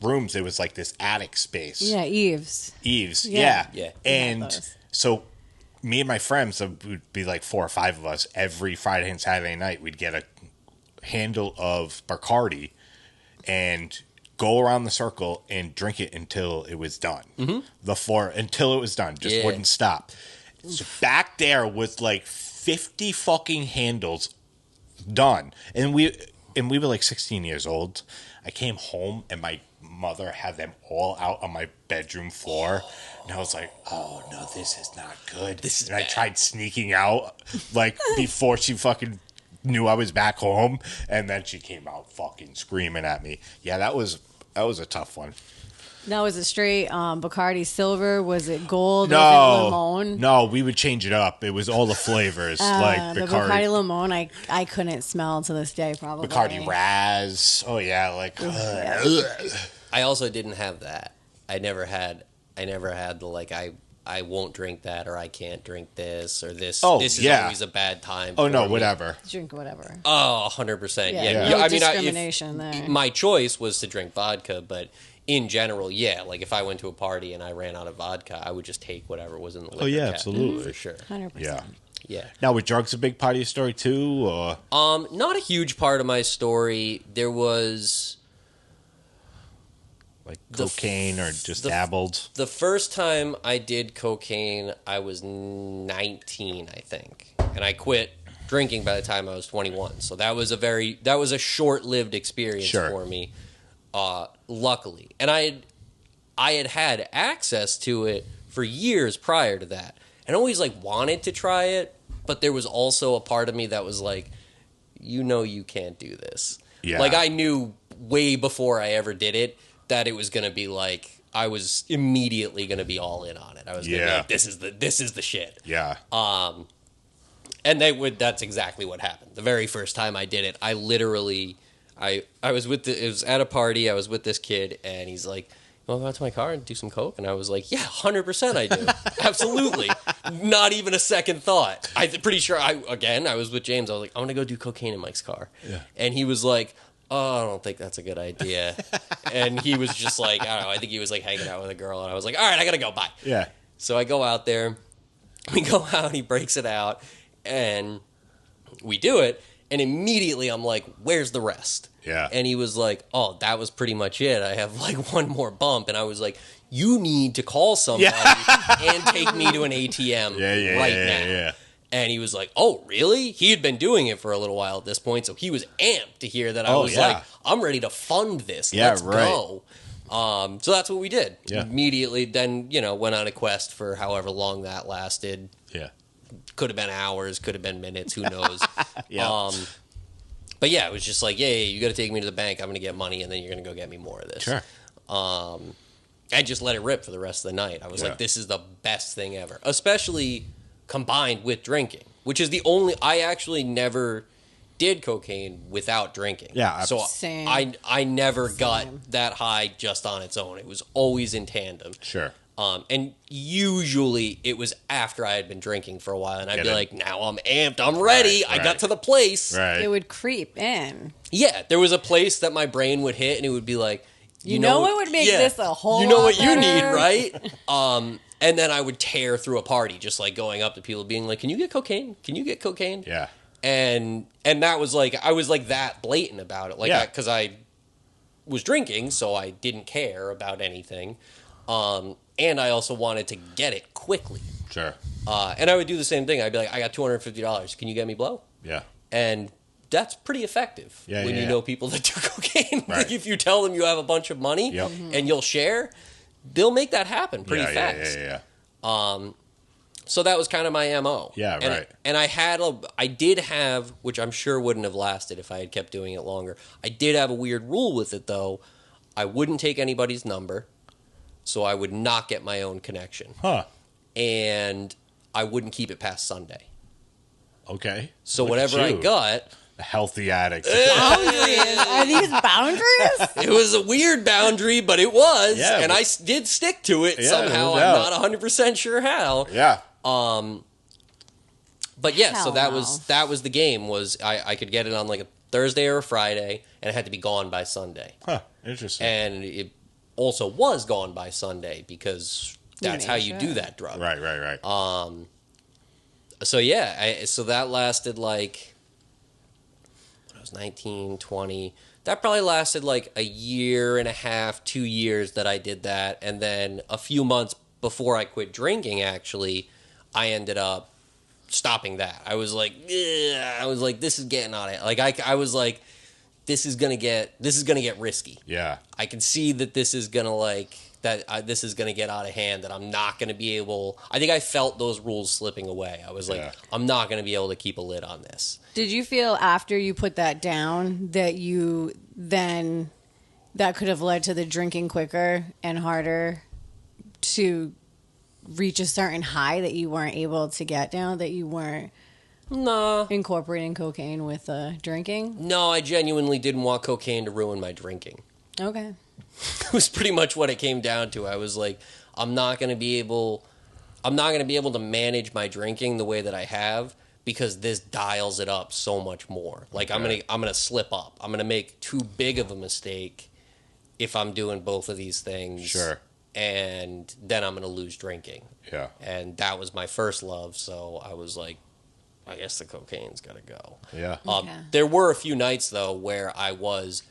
rooms, there was like this attic space. Yeah, eaves. Yeah. And those. so me and my friends, so it would be like 4 or 5 of us, every Friday and Saturday night, we'd get a handle of Bacardi and go around the circle and drink it until it was done. Mm-hmm. Until it was done. Just wouldn't stop. So back there was like 50 fucking handles done. And we were like 16 years old. I came home and my mother had them all out on my bedroom floor. And I was like, oh no, this is not good. I tried sneaking out like before she fucking knew I was back home, and then she came out fucking screaming at me. Yeah, that was a tough one. Now, was it straight Bacardi silver? Was it gold? Was it limon? No, we would change it up. It was all the flavors, like the Bacardi limon. I couldn't smell to this day, probably. Bacardi Raz. Oh yeah, like. I also didn't have that. I never had the like I won't drink that, or I can't drink this, or this. Oh, this is always a bad time. Oh no, me. whatever. Drink whatever. Oh, 100%. Yeah. No I mean, discrimination there. My choice was to drink vodka, but in general, yeah. Like if I went to a party and I ran out of vodka, I would just take whatever was in the liquor cabinet, absolutely, for sure. 100%. Yeah. Now, were drugs a big part of your story too, or? Not a huge part of my story. There was. Like cocaine or just dabbled? The first time I did cocaine, I was 19, I think. And I quit drinking by the time I was 21. So that was a short-lived experience for me, luckily. And I had access to it for years prior to that. And always like wanted to try it, but there was also a part of me that was like, you can't do this. Yeah. Like I knew way before I ever did it that it was going to be like, I was immediately going to be all in on it. I was going to be like, this is the shit. Yeah. And that's exactly what happened. The very first time I did it, I literally, it was at a party, I was with this kid, and he's like, "I'll go out to my car and do some coke." And I was like, "Yeah, 100% I do, absolutely, not even a second thought." I'm pretty sure. I was with James. I was like, "I'm gonna go do cocaine in Mike's car," and he was like, "Oh, I don't think that's a good idea." And he was just like, I don't know. I think he was like hanging out with a girl, and I was like, "All right, I gotta go. Bye." Yeah. So I go out there. We go out. He breaks it out, and we do it. And immediately I'm like, "Where's the rest?" Yeah. And he was like, "Oh, that was pretty much it. I have like one more bump." And I was like, "You need to call somebody and take me to an ATM right now." Yeah. And he was like, "Oh, really?" He had been doing it for a little while at this point, so he was amped to hear that I was like, "I'm ready to fund this. Let's go." So that's what we did. Yeah. Immediately, then, went on a quest for however long that lasted. Yeah. Could have been hours, could have been minutes, who knows. Yeah. But yeah, it was just like, "Yeah, you got to take me to the bank. I'm going to get money, and then you're going to go get me more of this." Sure. I just let it rip for the rest of the night. I was like, "This is the best thing ever," especially combined with drinking, which is the only. I actually never did cocaine without drinking. Yeah, so Same. I never got that high just on its own. It was always in tandem. Sure. And usually it was after I had been drinking for a while, and I'd be it. like, "Now I'm amped, I'm ready, I got to the place." Right. It would creep in. Yeah, there was a place that my brain would hit, and it would be like, You know what would make this a whole You know lot what you better? need, right? And then I would tear through a party, just like going up to people being like, "Can you get cocaine? Can you get cocaine?" Yeah. And that was like, I was like that blatant about it, like, because I was drinking, so I didn't care about anything. And I also wanted to get it quickly. Sure. And I would do the same thing. I'd be like, "I got $250. Can you get me blow?" Yeah. And that's pretty effective when you know people that do cocaine. Right. Like, if you tell them you have a bunch of money and you'll share, they'll make that happen pretty fast. Yeah. So that was kind of my MO. Yeah, and, right. And I did have, which I'm sure wouldn't have lasted if I had kept doing it longer. I did have a weird rule with it, though. I wouldn't take anybody's number, so I would not get my own connection. Huh. And I wouldn't keep it past Sunday. Okay. So Look whatever at I you. got... A healthy addict. Boundaries. Are these boundaries? It was a weird boundary, but it was, Yeah, and but- I did stick to it somehow. no I'm doubt. not 100% sure how. Yeah. But yeah, so Hell no. that was the game. Was I could get it on like a Thursday or a Friday, and it had to be gone by Sunday. Huh. Interesting. And it also was gone by Sunday because that's how you sure. do that drug. Right. So yeah, so that lasted like, when I was 19, 20. That probably lasted like a year and a half, 2 years that I did that. And then a few months before I quit drinking, actually, I ended up stopping that. I was like, this is getting out of it. Like, I was like, this is gonna get risky. Yeah. I can see that this is gonna this is gonna get out of hand. That I'm not gonna be able. I think I felt those rules slipping away. I was like, I'm not gonna be able to keep a lid on this. Did you feel after you put that down that that could have led to the drinking quicker and harder to reach a certain high that you weren't able to get down, that you weren't incorporating cocaine with drinking? No, I genuinely didn't want cocaine to ruin my drinking. Okay. It was pretty much what it came down to. I was like, I'm not going to be able to manage my drinking the way that I have, because this dials it up so much more. Like, I'm going to slip up. I'm going to make too big of a mistake if I'm doing both of these things. Sure. And then I'm going to lose drinking. Yeah. And that was my first love, so I was like, I guess the cocaine's got to go. Yeah. There were a few nights, though, where I was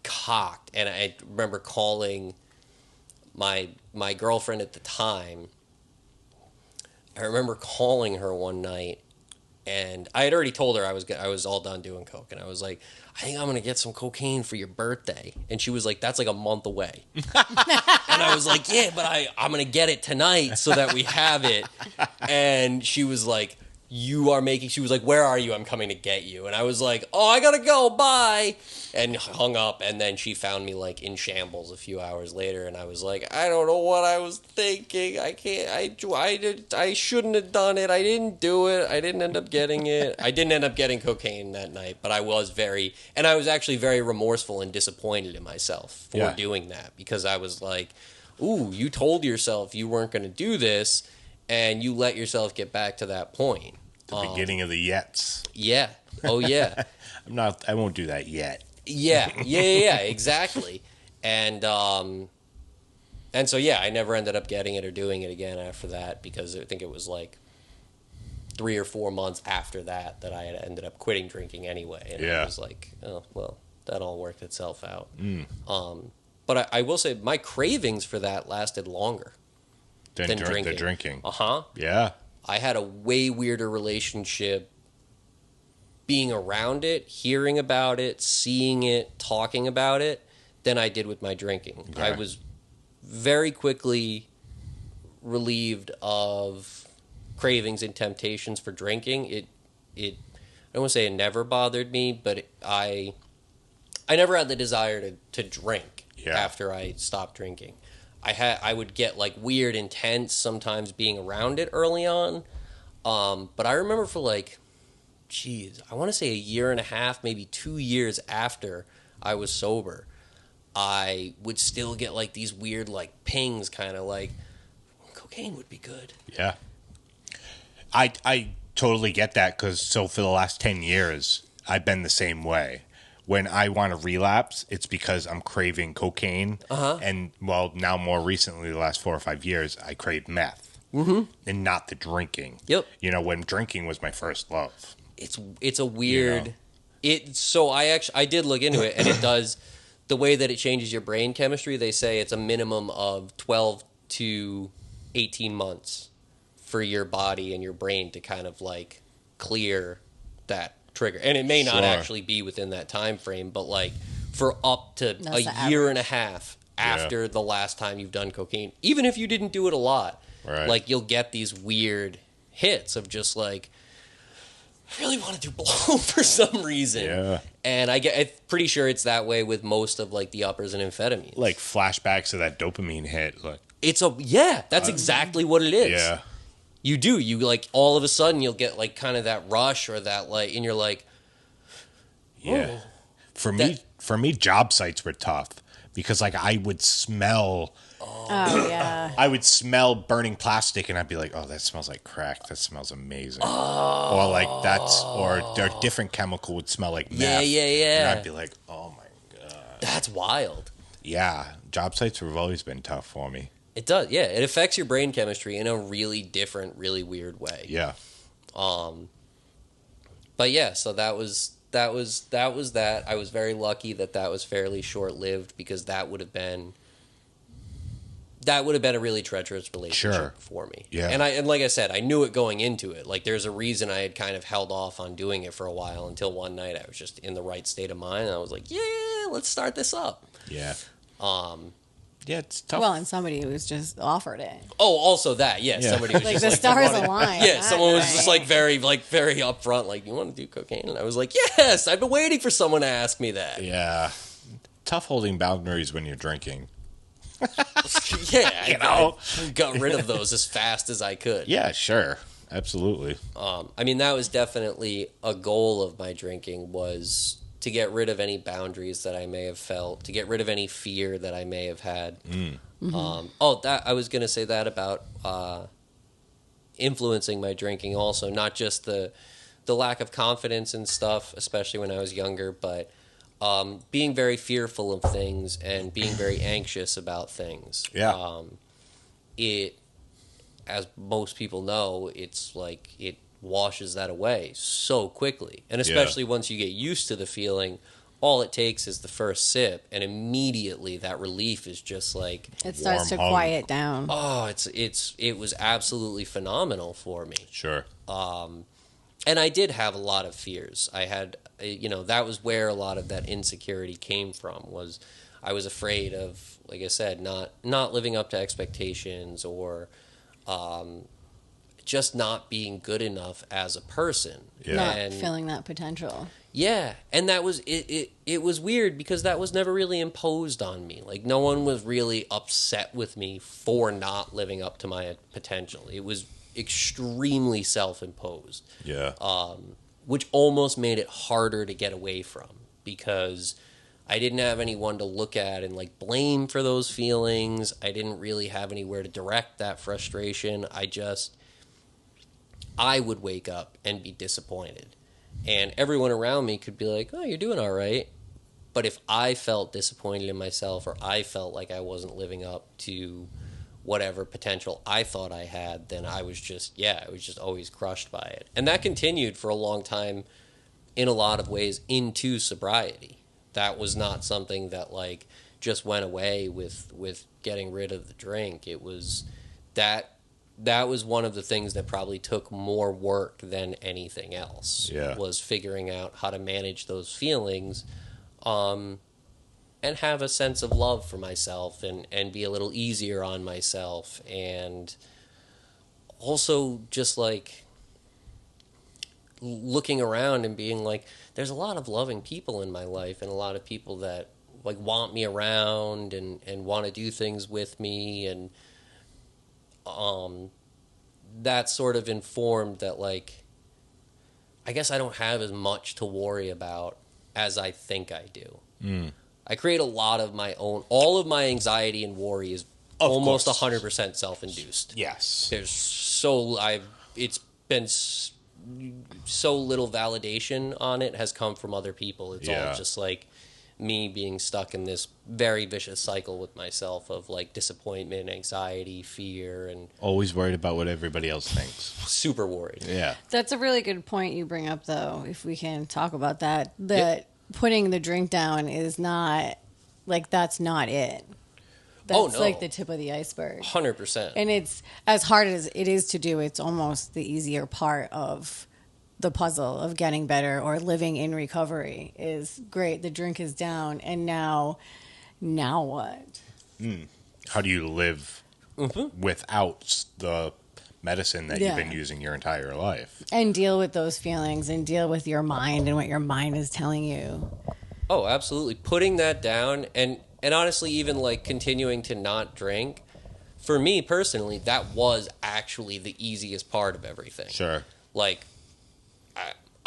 cocked, and I remember calling my girlfriend at the time. I remember calling her one night, and I had already told her I was all done doing coke, and I was like, I think I'm gonna get some cocaine for your birthday, and she was like, that's like a month away. And I was like, yeah, but I'm gonna get it tonight so that we have it. And she was like, she was like, where are you? I'm coming to get you. And I was like, oh, I gotta go, bye. And hung up, and then she found me like in shambles a few hours later, and I was like, I don't know what I was thinking. I shouldn't have done it. I didn't do it. I didn't end up getting it. I didn't end up getting cocaine that night, but I was actually very remorseful and disappointed in myself for doing that, because I was like, ooh, you told yourself you weren't going to do this, and you let yourself get back to that point. The beginning of the yets. Yeah. Oh, yeah. I won't do that yet. Yeah, exactly. And so yeah, I never ended up getting it or doing it again after that, because I think it was like 3 or 4 months after that I had ended up quitting drinking anyway. And I was like, oh, well, that all worked itself out. But I will say my cravings for that lasted longer than drinking. The drinking. Uh-huh. Yeah. I had a way weirder relationship being around it, hearing about it, seeing it, talking about it, than I did with my drinking. Okay. I was very quickly relieved of cravings and temptations for drinking. It I don't want to say it never bothered me, but I never had the desire to drink after I stopped drinking. I would get like weird intense sometimes being around it early on. But I remember for like, I want to say a year and a half, maybe 2 years after I was sober, I would still get like these weird like pings, kind of like cocaine would be good. Yeah. I totally get that, because for the last 10 years, I've been the same way. When I want to relapse, it's because I'm craving cocaine. And, well, now more recently, the last 4 or 5 years, I crave meth. And not the drinking. Yep. You know, when drinking was my first love. It's a weird... So I did look into it, and it does... The way that it changes your brain chemistry, they say it's a minimum of 12 to 18 months for your body and your brain to kind of, like, clear that trigger. And it may not actually be within that time frame, but, like, for up to a year and a half after the last time you've done cocaine, even if you didn't do it a lot, like, you'll get these weird hits of just, like, I really want to do blow for some reason. Yeah. And I'm pretty sure it's that way with most of, like, the uppers and amphetamines. Like flashbacks of that dopamine hit. Like, that's exactly what it is. Yeah. You do. You, like, all of a sudden you'll get, like, kind of that rush or that, like, and you're like, yeah. For me, job sites were tough, because, like, I would smell... Oh, yeah. I would smell burning plastic, and I'd be like, oh, that smells like crack. That smells amazing. Or like or a different chemical would smell like meth. Yeah. And I'd be like, oh my God. That's wild. Yeah. Job sites have always been tough for me. It does, yeah. It affects your brain chemistry in a really different, really weird way. Yeah. But yeah, so that was that. I was very lucky that was fairly short-lived, because that would have been a really treacherous relationship for me. Yeah. And like I said, I knew it going into it. Like, there's a reason I had kind of held off on doing it for a while, until one night I was just in the right state of mind, and I was like, yeah, let's start this up. Yeah. Yeah, it's tough. Well, and somebody who's just offered it. Oh, also that, yeah. Somebody was like just the like, stars aligned. Yeah, someone was just like very upfront, like, you want to do cocaine? And I was like, yes, I've been waiting for someone to ask me that. Yeah. Tough holding boundaries when you're drinking. Yeah, I got rid of those as fast as I could. Yeah, sure. Absolutely. I mean, that was definitely a goal of my drinking, was to get rid of any boundaries that I may have felt, to get rid of any fear that I may have had. I was going to say that about influencing my drinking also, not just the lack of confidence and stuff, especially when I was younger, but being very fearful of things and being very anxious about things. Yeah. It, as most people know, it's like it washes that away so quickly. And especially once you get used to the feeling, all it takes is the first sip, and immediately that relief is just like... It starts to quiet down. Oh, it was absolutely phenomenal for me. Sure. And I did have a lot of fears. I had, that was where a lot of that insecurity came from, was I was afraid of, like I said, not living up to expectations, or just not being good enough as a person. Yeah. Not feeling that potential. Yeah, and that was it was weird, because that was never really imposed on me. Like, no one was really upset with me for not living up to my potential. It was extremely self-imposed. Yeah. Which almost made it harder to get away from, because I didn't have anyone to look at and like blame for those feelings. I didn't really have anywhere to direct that frustration. I would wake up and be disappointed. And everyone around me could be like, "Oh, you're doing all right." But if I felt disappointed in myself, or I felt like I wasn't living up to whatever potential I thought I had, then I was just always crushed by it. And that continued for a long time in a lot of ways into sobriety. That was not something that like just went away with getting rid of the drink. It was that was one of the things that probably took more work than anything else. Yeah. Was figuring out how to manage those feelings, and have a sense of love for myself, and be a little easier on myself, and also just like looking around and being like, there's a lot of loving people in my life, and a lot of people that like want me around and want to do things with me, and that sort of informed that like I guess I don't have as much to worry about as I think I do. I create a lot of my own. All of my anxiety and worry is almost 100% self-induced. Yes. It's been so little validation on it has come from other people. It's all just like me being stuck in this very vicious cycle with myself of like disappointment, anxiety, fear, and Always worried about what everybody else thinks. super worried. Yeah. That's a really good point you bring up, though, if we can talk about that. That putting the drink down is not, like, that's not it. That's no. like the tip of the iceberg. 100%. And it's, as hard as it is to do, it's almost the easier part of the puzzle of getting better or living in recovery. Is great, the drink is down, and now what? How do you live without the medicine that you've been Yeah. using your entire life? And deal with those feelings and deal with your mind and what your mind is telling you. Oh, absolutely. Putting that down and honestly even like continuing to not drink, for me personally, that was actually the easiest part of everything. Sure. Like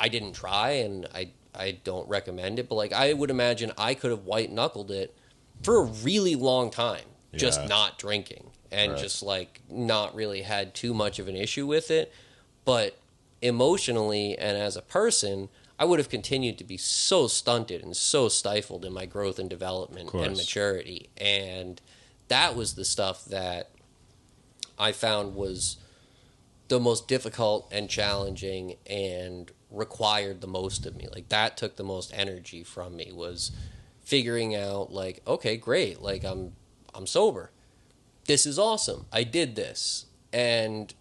I didn't try, and I don't recommend it, but like I would imagine I could have white knuckled it for a really long time, just not drinking, and just like not really had too much of an issue with it. But emotionally and as a person, I would have continued to be so stunted and so stifled in my growth and development and maturity. And that was the stuff that I found was the most difficult and challenging and required the most of me. Like that took the most energy from me, was figuring out like, okay, great. Like I'm sober. This is awesome. I did this. And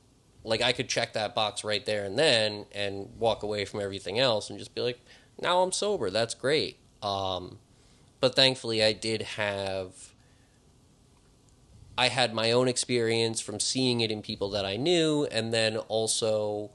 like I could check that box right there and then and walk away from everything else and just be like, now I'm sober. That's great. But thankfully I had my own experience from seeing it in people that I knew, and then also,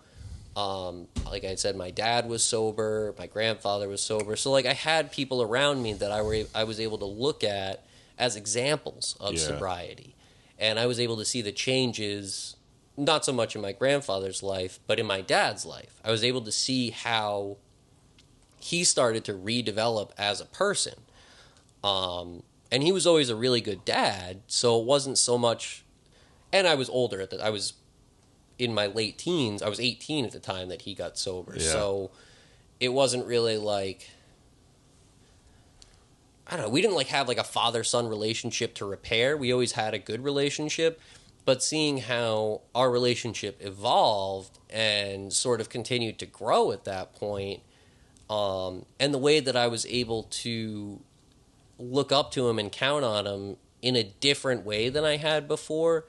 like I said, my dad was sober, my grandfather was sober, so like I had people around me that I was able to look at as examples of sobriety, and I was able to see the changes, not so much in my grandfather's life, but in my dad's life. I was able to see how he started to redevelop as a person. And he was always a really good dad, so it wasn't so much... And I was older I was in my late teens. I was 18 at the time that he got sober. Yeah. So it wasn't really like... I don't know, we didn't like have like a father-son relationship to repair. We always had a good relationship. But seeing how our relationship evolved and sort of continued to grow at that point, and the way that I was able to look up to him and count on him in a different way than I had before,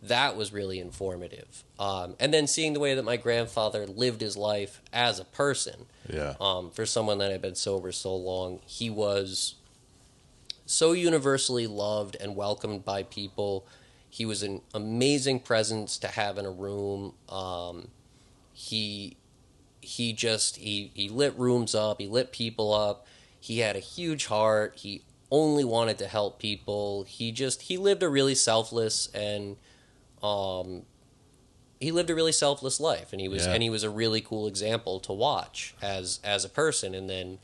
that was really informative. And then seeing the way that my grandfather lived his life as a person. Yeah. For someone that had been sober so long, he was so universally loved and welcomed by people. He was an amazing presence to have in a room. He lit rooms up. He lit people up. He had a huge heart. He only wanted to help people. He lived a really selfless and he lived a really selfless life, and he was a really cool example to watch as a person. And then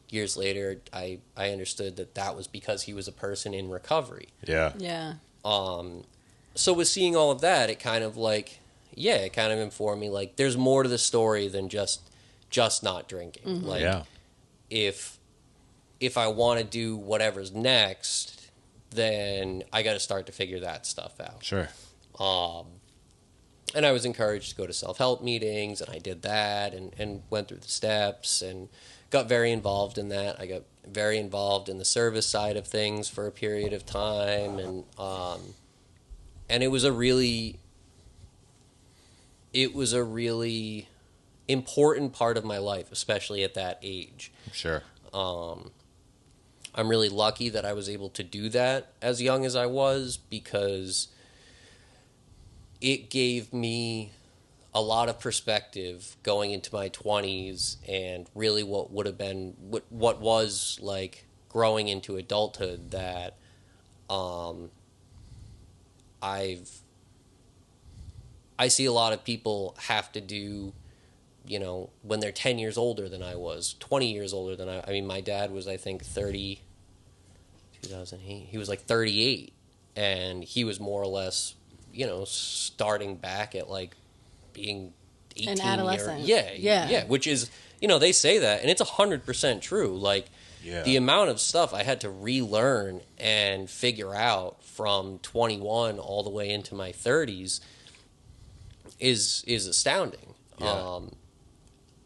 years later, I understood that was because he was a person in recovery. Yeah. Yeah. So with seeing all of that, it kind of like, yeah, it kind of informed me like there's more to the story than just not drinking. Mm-hmm. Like Yeah. if I want to do whatever's next, then I got to start to figure that stuff out. Sure. And I was encouraged to go to self-help meetings, and I did that and went through the steps and got very involved in that. I got very involved in the service side of things for a period of time, and it was a really important part of my life, especially at that age. Sure. I'm really lucky that I was able to do that as young as I was, because it gave me a lot of perspective going into my 20s and really what would have been what was like growing into adulthood that I see a lot of people have to do, you know, when they're 10 years older than I was, 20 years older than I mean, my dad was, I think, 2008. He was like 38, and he was more or less, you know, starting back at like being 18. An adolescent. Yeah. Which is, you know, they say that, and it's 100% true. Like, the amount of stuff I had to relearn and figure out from 21 all the way into my 30s is astounding. Yeah.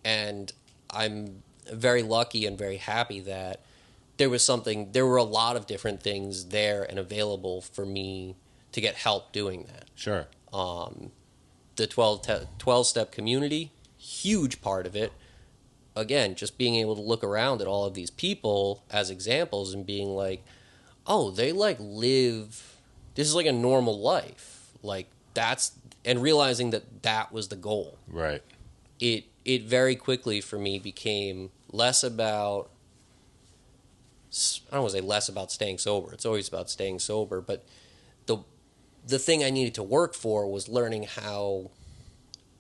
And I'm very lucky and very happy that there were a lot of different things there and available for me to get help doing that. Sure. The 12-step community, huge part of it. Again, just being able to look around at all of these people as examples and being like, oh, they like live, this is like a normal life. Like and realizing that was the goal. Right. It very quickly for me became less about, I don't want to say less about staying sober. It's always about staying sober, but the thing I needed to work for was learning how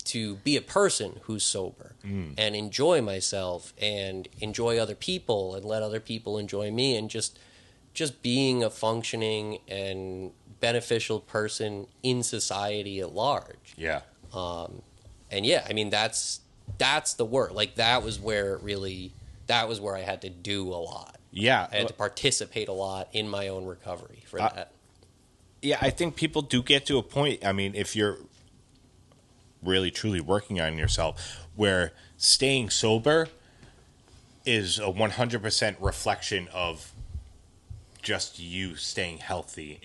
to be a person who's sober and enjoy myself and enjoy other people and let other people enjoy me, and just being a functioning and beneficial person in society at large. Yeah. And yeah, I mean, that's the work. Like, that was where I had to do a lot. Yeah. I had to participate a lot in my own recovery for that. Yeah, I think people do get to a point, I mean, if you're really truly working on yourself, where staying sober is a 100% reflection of just you staying healthy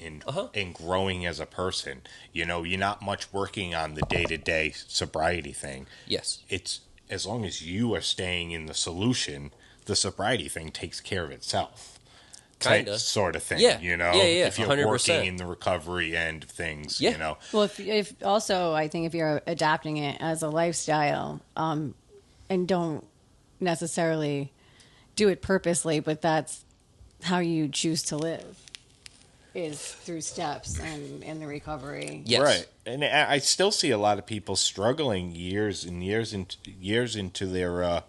and growing as a person. You know, you're not much working on the day-to-day sobriety thing. Yes. It's as long as you are staying in the solution, the sobriety thing takes care of itself. Kinda. Sort of thing, Yeah. you know? Yeah, if you're 100%. working in the recovery end of things, Yeah. you know? Well, if also, I think if you're adapting it as a lifestyle, and don't necessarily do it purposely, but that's how you choose to live, is through steps and in the recovery. Yes. Right. And I still see a lot of people struggling years into their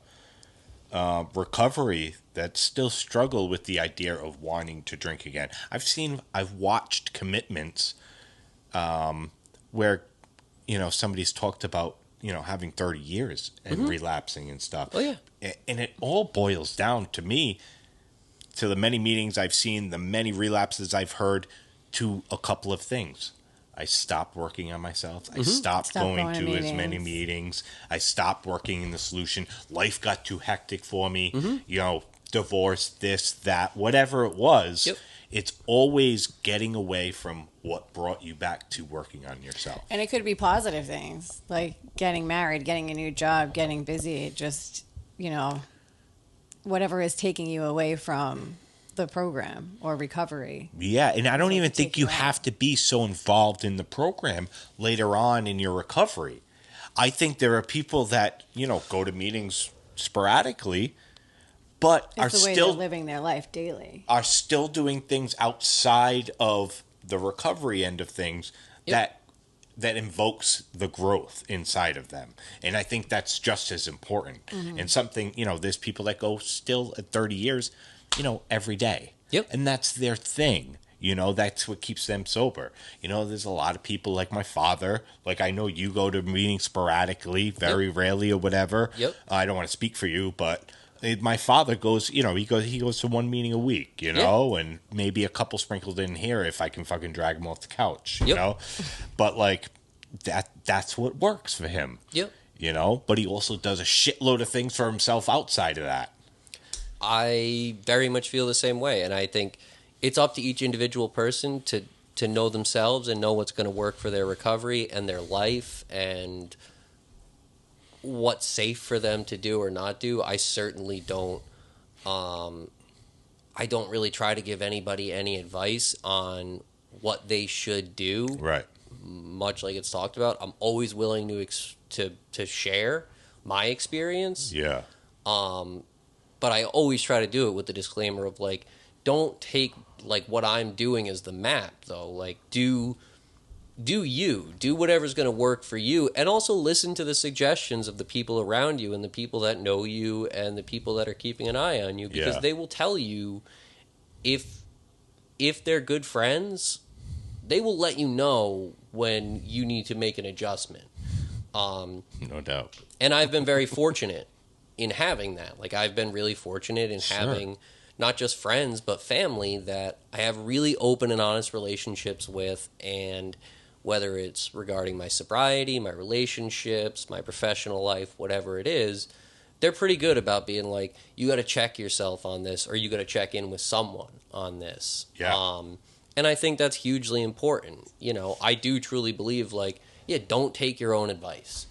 recovery that still struggle with the idea of wanting to drink again. I've watched commitments where, you know, somebody's talked about, you know, having 30 years and relapsing and stuff. Oh, yeah. And it all boils down to me, to the many meetings I've seen, the many relapses I've heard, to a couple of things. I stopped working on myself. I stopped going to as many meetings. I stopped working in the solution. Life got too hectic for me. You know, divorce, this, that, whatever it was. Yep. It's always getting away from what brought you back to working on yourself. And it could be positive things, like getting married, getting a new job, getting busy, just, you know, whatever is taking you away from the program or recovery. Yeah, and I don't even think you have to be so involved in the program later on in your recovery. I think there are people that, you know, go to meetings sporadically, but It's the way they're living their life daily. Are still doing things outside of the recovery end of things that that invokes the growth inside of them. And I think that's just as important. And something, there's people that go still at 30 years, every day. Yep. And that's their thing. That's what keeps them sober. There's a lot of people like my father. Like, I know you go to meetings sporadically, very rarely or whatever. Yep. I don't want to speak for you, but my father goes, he goes to one meeting a week, and maybe a couple sprinkled in here if I can fucking drag him off the couch, you know? But, like, that's what works for him. Yep. But he also does a shitload of things for himself outside of that. I very much feel the same way, and I think it's up to each individual person to know themselves and know what's going to work for their recovery and their life and what's safe for them to do or not do. I certainly don't. I don't really try to give anybody any advice on what they should do. Right. Much like it's talked about, I'm always willing to share my experience. Yeah. But I always try to do it with the disclaimer of, like, don't take, like, what I'm doing as the map, though. Like, do you. Do whatever's going to work for you. And also listen to the suggestions of the people around you and the people that know you and the people that are keeping an eye on you. Because they will tell you, if they're good friends, they will let you know when you need to make an adjustment. No doubt. And I've been very fortunate in having that. Like, I've been really fortunate in having not just friends, but family that I have really open and honest relationships with. And whether it's regarding my sobriety, my relationships, my professional life, whatever it is, they're pretty good about being like, you got to check yourself on this, or you got to check in with someone on this. Yeah. And I think that's hugely important. I do truly believe, like, don't take your own advice.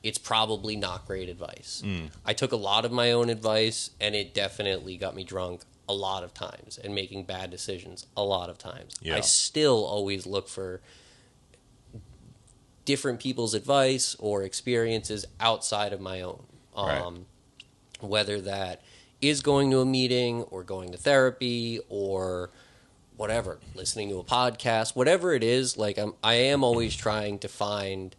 It's probably not great advice. I took a lot of my own advice, and it definitely got me drunk a lot of times and making bad decisions a lot of times. Yeah. I still always look for different people's advice or experiences outside of my own. Whether that is going to a meeting or going to therapy or whatever, listening to a podcast, whatever it is, like, I am always trying to find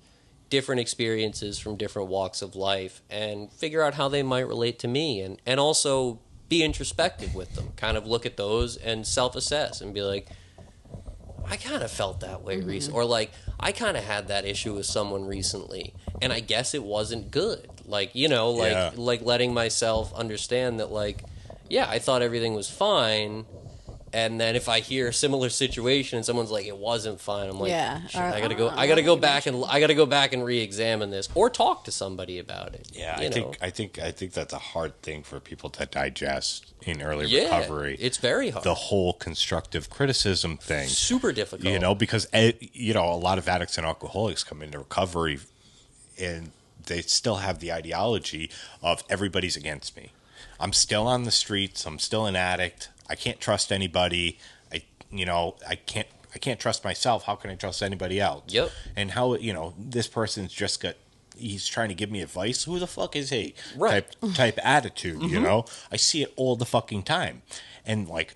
different experiences from different walks of life and figure out how they might relate to me, and also be introspective with them, kind of look at those and self-assess and be like, I kind of felt that way recently, or like, I kind of had that issue with someone recently, and I guess it wasn't good. Like, like letting myself understand that, like, I thought everything was fine. And then if I hear a similar situation and someone's like, it wasn't fine, I'm like, shit, I gotta go back and re-examine this, or talk to somebody about it. Yeah, I think that's a hard thing for people to digest in early recovery. It's very hard. The whole constructive criticism thing, super difficult. Because a lot of addicts and alcoholics come into recovery and they still have the ideology of everybody's against me. I'm still on the streets. I'm still an addict. I can't trust anybody. I can't trust myself. How can I trust anybody else? Yep. And how, this person's just he's trying to give me advice. Who the fuck is he? Right. Type attitude, I see it all the fucking time. And, like,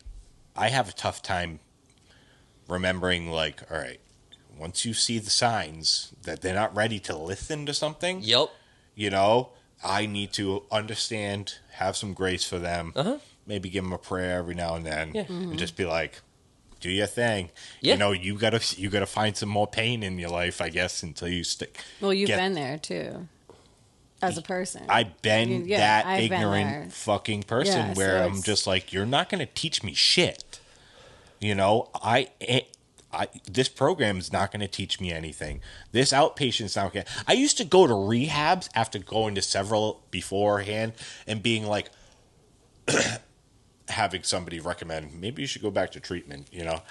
I have a tough time remembering, like, all right, once you see the signs that they're not ready to listen to something. Yep. I need to understand, have some grace for them. Maybe give them a prayer every now and then, and just be like, "Do your thing." Yeah. You gotta find some more pain in your life, I guess, until you stick. Well, you've been there too, as a person. I've been that I've ignorant been fucking person where I'm just like, "You're not gonna teach me shit." This program is not going to teach me anything. This outpatient's not going to. I used to go to rehabs after going to several beforehand and being like, having somebody recommend, maybe you should go back to treatment,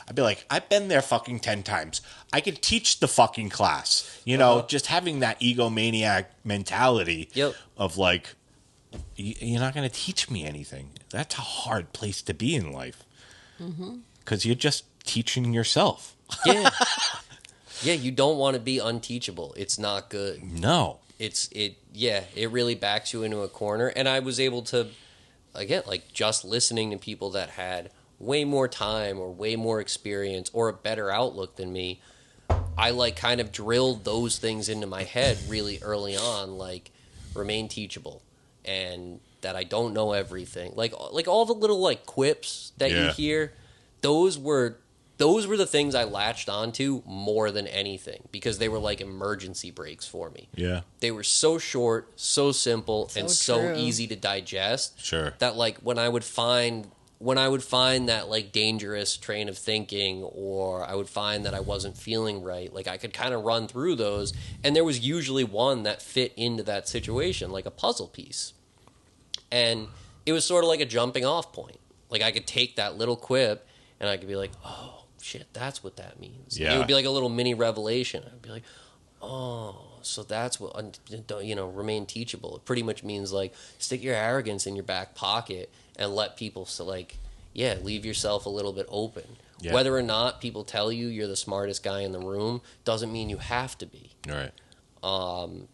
I'd be like, I've been there fucking 10 times. I could teach the fucking class, just having that egomaniac mentality of like, you're not going to teach me anything. That's a hard place to be in life. Because you're just teaching yourself. Yeah. You don't want to be unteachable. It's not good. No. It really backs you into a corner. And I was able to, again, like, just listening to people that had way more time or way more experience or a better outlook than me, I like kind of drilled those things into my head really early on, like remain teachable and that I don't know everything. Like all the little like quips that you hear, those were the things I latched onto more than anything because they were like emergency breaks for me. Yeah. They were so short, so simple, and so true. easy to digest. Sure. That like when I would find that like dangerous train of thinking, or I would find that I wasn't feeling right, like I could kind of run through those, and there was usually one that fit into that situation, like a puzzle piece. And it was sort of like a jumping off point. Like I could take that little quip and I could be like, oh, shit, that's what that means. Yeah. It would be like a little mini revelation. I'd be like, oh, so that's what, remain teachable. It pretty much means like stick your arrogance in your back pocket and let people, leave yourself a little bit open. Yeah. Whether or not people tell you you're the smartest guy in the room doesn't mean you have to be. Right. And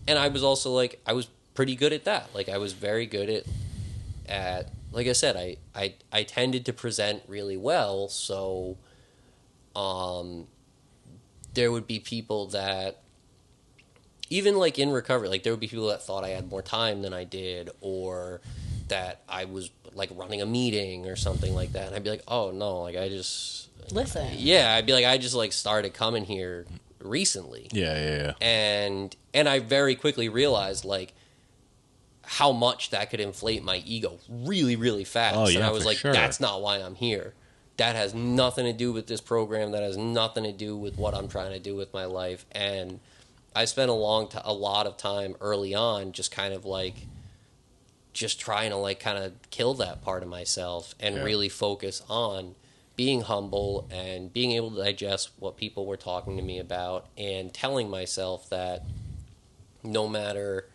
I was also like, I was pretty good at that. Like I was very good at like I said, I tended to present really well, so there would be people that even like in recovery, like there would be people that thought I had more time than I did, or that I was like running a meeting or something like that. And I'd be like, oh no, like I just listen. Yeah, I'd be like, I just like started coming here recently. Yeah. And I very quickly realized like how much that could inflate my ego really, really fast. Oh, yeah, and I was like, sure. That's not why I'm here. That has nothing to do with this program. That has nothing to do with what I'm trying to do with my life. And I spent a lot of time early on just kind of like just trying to like kind of kill that part of myself and really focus on being humble and being able to digest what people were talking to me about and telling myself that no matter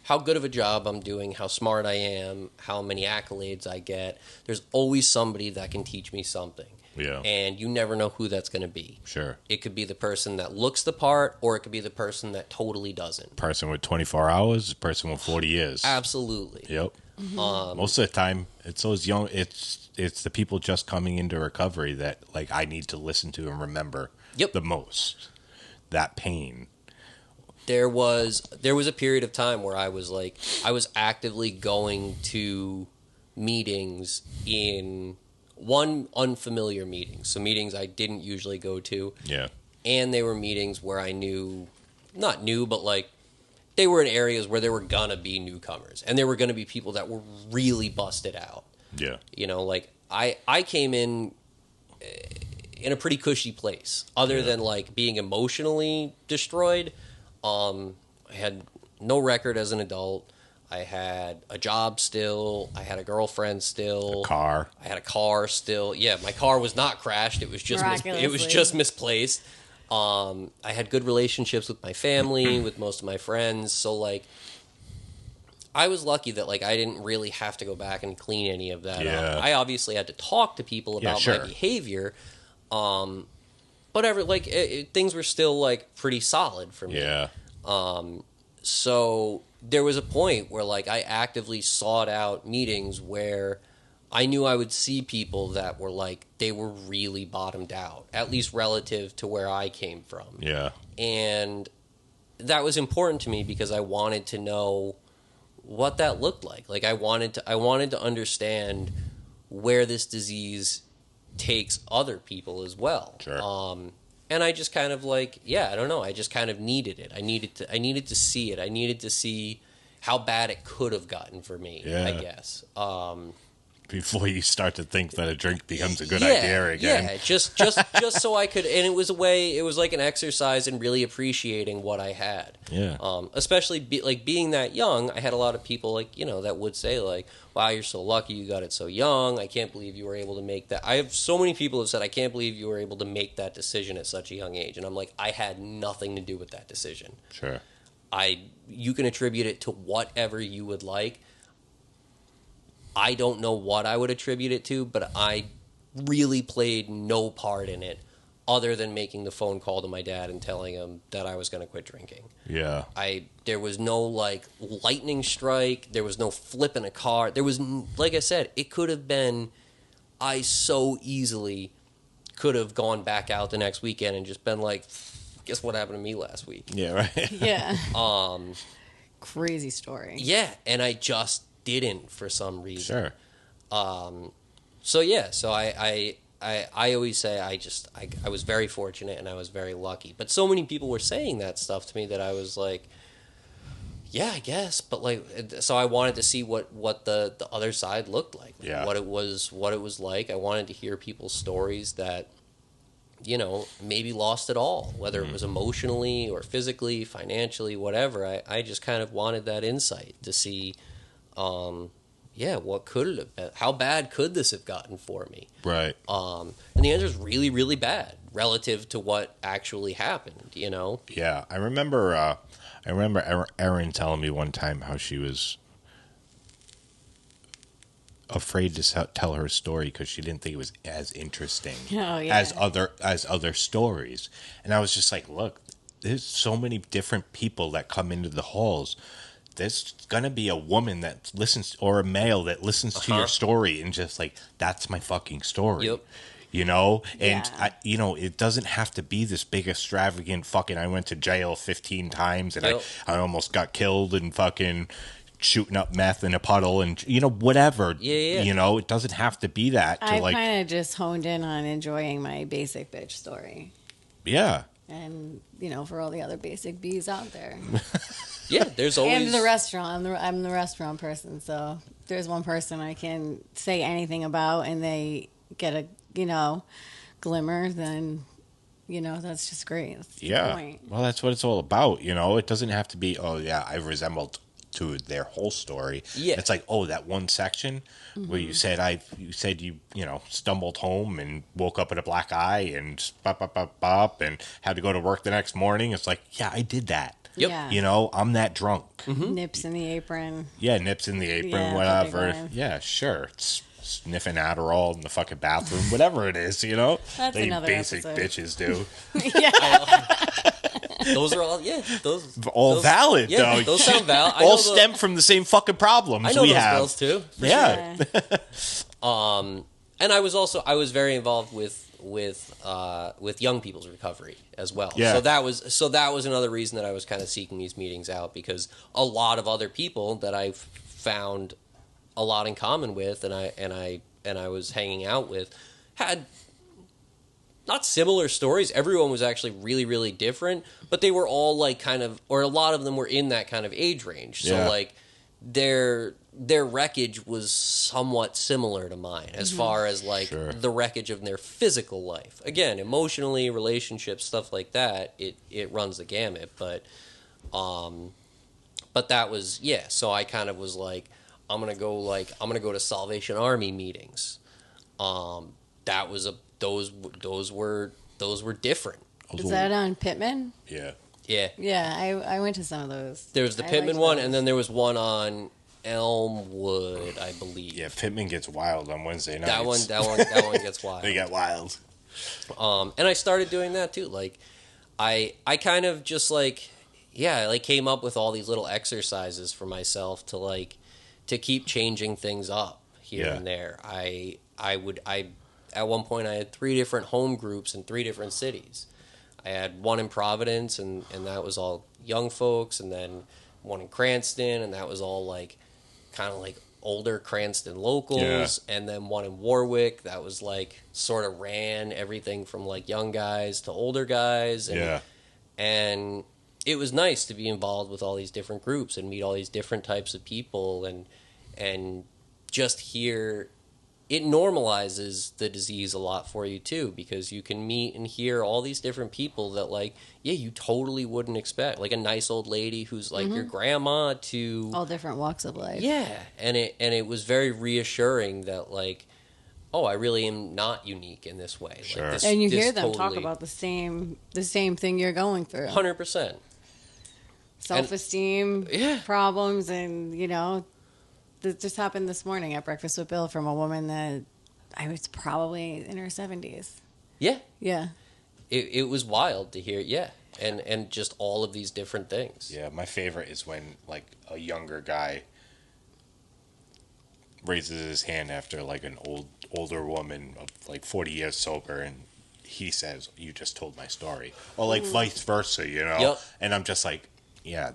how good of a job I'm doing, how smart I am, how many accolades I get, there's always somebody that can teach me something. Yeah. And you never know who that's going to be. Sure. It could be the person that looks the part, or it could be the person that totally doesn't. Person with 24 hours, person with 40 years. Absolutely. Yep. Most of the time, it's those young. It's the people just coming into recovery that like I need to listen to and remember the most. That pain. There was a period of time where I was actively going to meetings in unfamiliar meetings. So meetings I didn't usually go to. Yeah. And they were meetings where I but like they were in areas where there were gonna be newcomers and there were gonna be people that were really busted out. Yeah. You know, like I came in a pretty cushy place other than like being emotionally destroyed. I had no record as an adult. I had a job still. I had a girlfriend still. A car. I had a car still. Yeah, my car was not crashed. It was just misplaced. I had good relationships with my family, with most of my friends. So like, I was lucky that like I didn't really have to go back and clean any of that up. I obviously had to talk to people about my behavior. But things were still like pretty solid for me. Yeah. So there was a point where like I actively sought out meetings where I knew I would see people that were like they were really bottomed out, at least relative to where I came from. Yeah. And that was important to me because I wanted to know what that looked like. Like I wanted to understand where this disease takes other people as well. Sure. And I just kind of like, I don't know. I just kind of needed it. I needed to see it. I needed to see how bad it could have gotten for me, I guess. Before you start to think that a drink becomes a good idea again. Yeah, just so I could, and it was like an exercise in really appreciating what I had. Yeah. Especially being that young, I had a lot of people that would say like, wow, you're so lucky you got it so young. I can't believe you were able to make that. I have so many people have said, I can't believe you were able to make that decision at such a young age. And I'm like, I had nothing to do with that decision. Sure. You can attribute it to whatever you would like. I don't know what I would attribute it to, but I really played no part in it other than making the phone call to my dad and telling him that I was going to quit drinking. Yeah. There was no like lightning strike. There was no flipping a car. There was, like I said, it could have been, I so easily could have gone back out the next weekend and just been like, guess what happened to me last week? Yeah, right. Yeah. Crazy story. Yeah, and I just didn't for some reason. Sure. So yeah, so I always say I was very fortunate and I was very lucky. But so many people were saying that stuff to me that I was like, yeah, I guess. But like, so I wanted to see what the other side looked like. Yeah. What it was like. I wanted to hear people's stories that, you know, maybe lost it all, whether it was emotionally or physically, financially, whatever. I just kind of wanted that insight to see, what could it have been? How bad could this have gotten for me? Right. And the answer is really, really bad relative to what actually happened, you know? Yeah. I remember Erin telling me one time how she was afraid to tell her story because she didn't think it was as interesting as other stories. And I was just like, look, there's so many different people that come into the halls. There's gonna be a woman that listens, or a male that listens to your story and just like, that's my fucking story. Yep. You know, and Yeah. it doesn't have to be this big extravagant fucking. I went to jail 15 times and I almost got killed and fucking shooting up meth in a puddle and whatever. Yeah. You know, it doesn't have to be that. I kind of just honed in on enjoying my basic bitch story, yeah. and for all the other basic bees out there. Yeah, there's always... And the restaurant. I'm the restaurant person, so if there's one person I can say anything about and they get a glimmer, then that's just great. That's the point. Well, that's what it's all about. It doesn't have to be, oh yeah, I resembled to their whole story. Yeah. It's like, oh, that one section where you said you stumbled home and woke up with a black eye and bop and had to go to work the next morning. It's like, yeah, I did that. Yep. Yeah. I'm that drunk. Nips in the apron. Yeah, nips in the apron, Yeah, whatever. big Yeah, sure. It's sniffing Adderall in the fucking bathroom, whatever it is, That's they another basic episode. bitches do. Those are all, those... All valid, yeah, though. those sound valid. All stem from the same fucking problems I know we those have. girls, too. Yeah. And I was very involved with young people's recovery as well. Yeah. So that was another reason that I was kind of seeking these meetings out, because a lot of other people that I've found a lot in common with and I was hanging out with had not similar stories. Everyone was actually really, really different, but they were all like kind of, or a lot of them were in that kind of age range. So like their wreckage was somewhat similar to mine as far as like the wreckage of their physical life. Again, emotionally, relationships, stuff like that, it runs the gamut. But that was, so I kind of was like, I'm gonna go to Salvation Army meetings. That was those were different. Is that on Pittman? Yeah. Yeah. Yeah, I went to some of those. There was the Pittman one, and then there was one on Elmwood, I believe. Yeah, Pittman gets wild on Wednesday nights. That one gets wild. They get wild. And I started doing that too. Like, I kind of just like, came up with all these little exercises for myself to keep changing things up here and there. At one point I had 3 different home groups in 3 different cities. I had one in Providence, and that was all young folks, and then one in Cranston, and that was all like kind of like older Cranston locals, and then one in Warwick that was like sort of ran everything from like young guys to older guys, and it was nice to be involved with all these different groups and meet all these different types of people, and just hear. It normalizes the disease a lot for you, too, because you can meet and hear all these different people that, like, you totally wouldn't expect. Like a nice old lady who's, like, your grandma to... All different walks of life. Yeah, and it was very reassuring that, like, oh, I really am not unique in this way. Sure. Like, And you hear them totally, talk about the same thing you're going through. 100%. Self-esteem, problems, and, this just happened this morning at Breakfast with Bill from a woman that I was probably in her 70s. Yeah. Yeah. It was wild to hear, and just all of these different things. Yeah, my favorite is when, like, a younger guy raises his hand after, like, an older woman of, like, 40 years sober, and he says, you just told my story. Or like vice versa, you know? Yep. And I'm just like, yeah,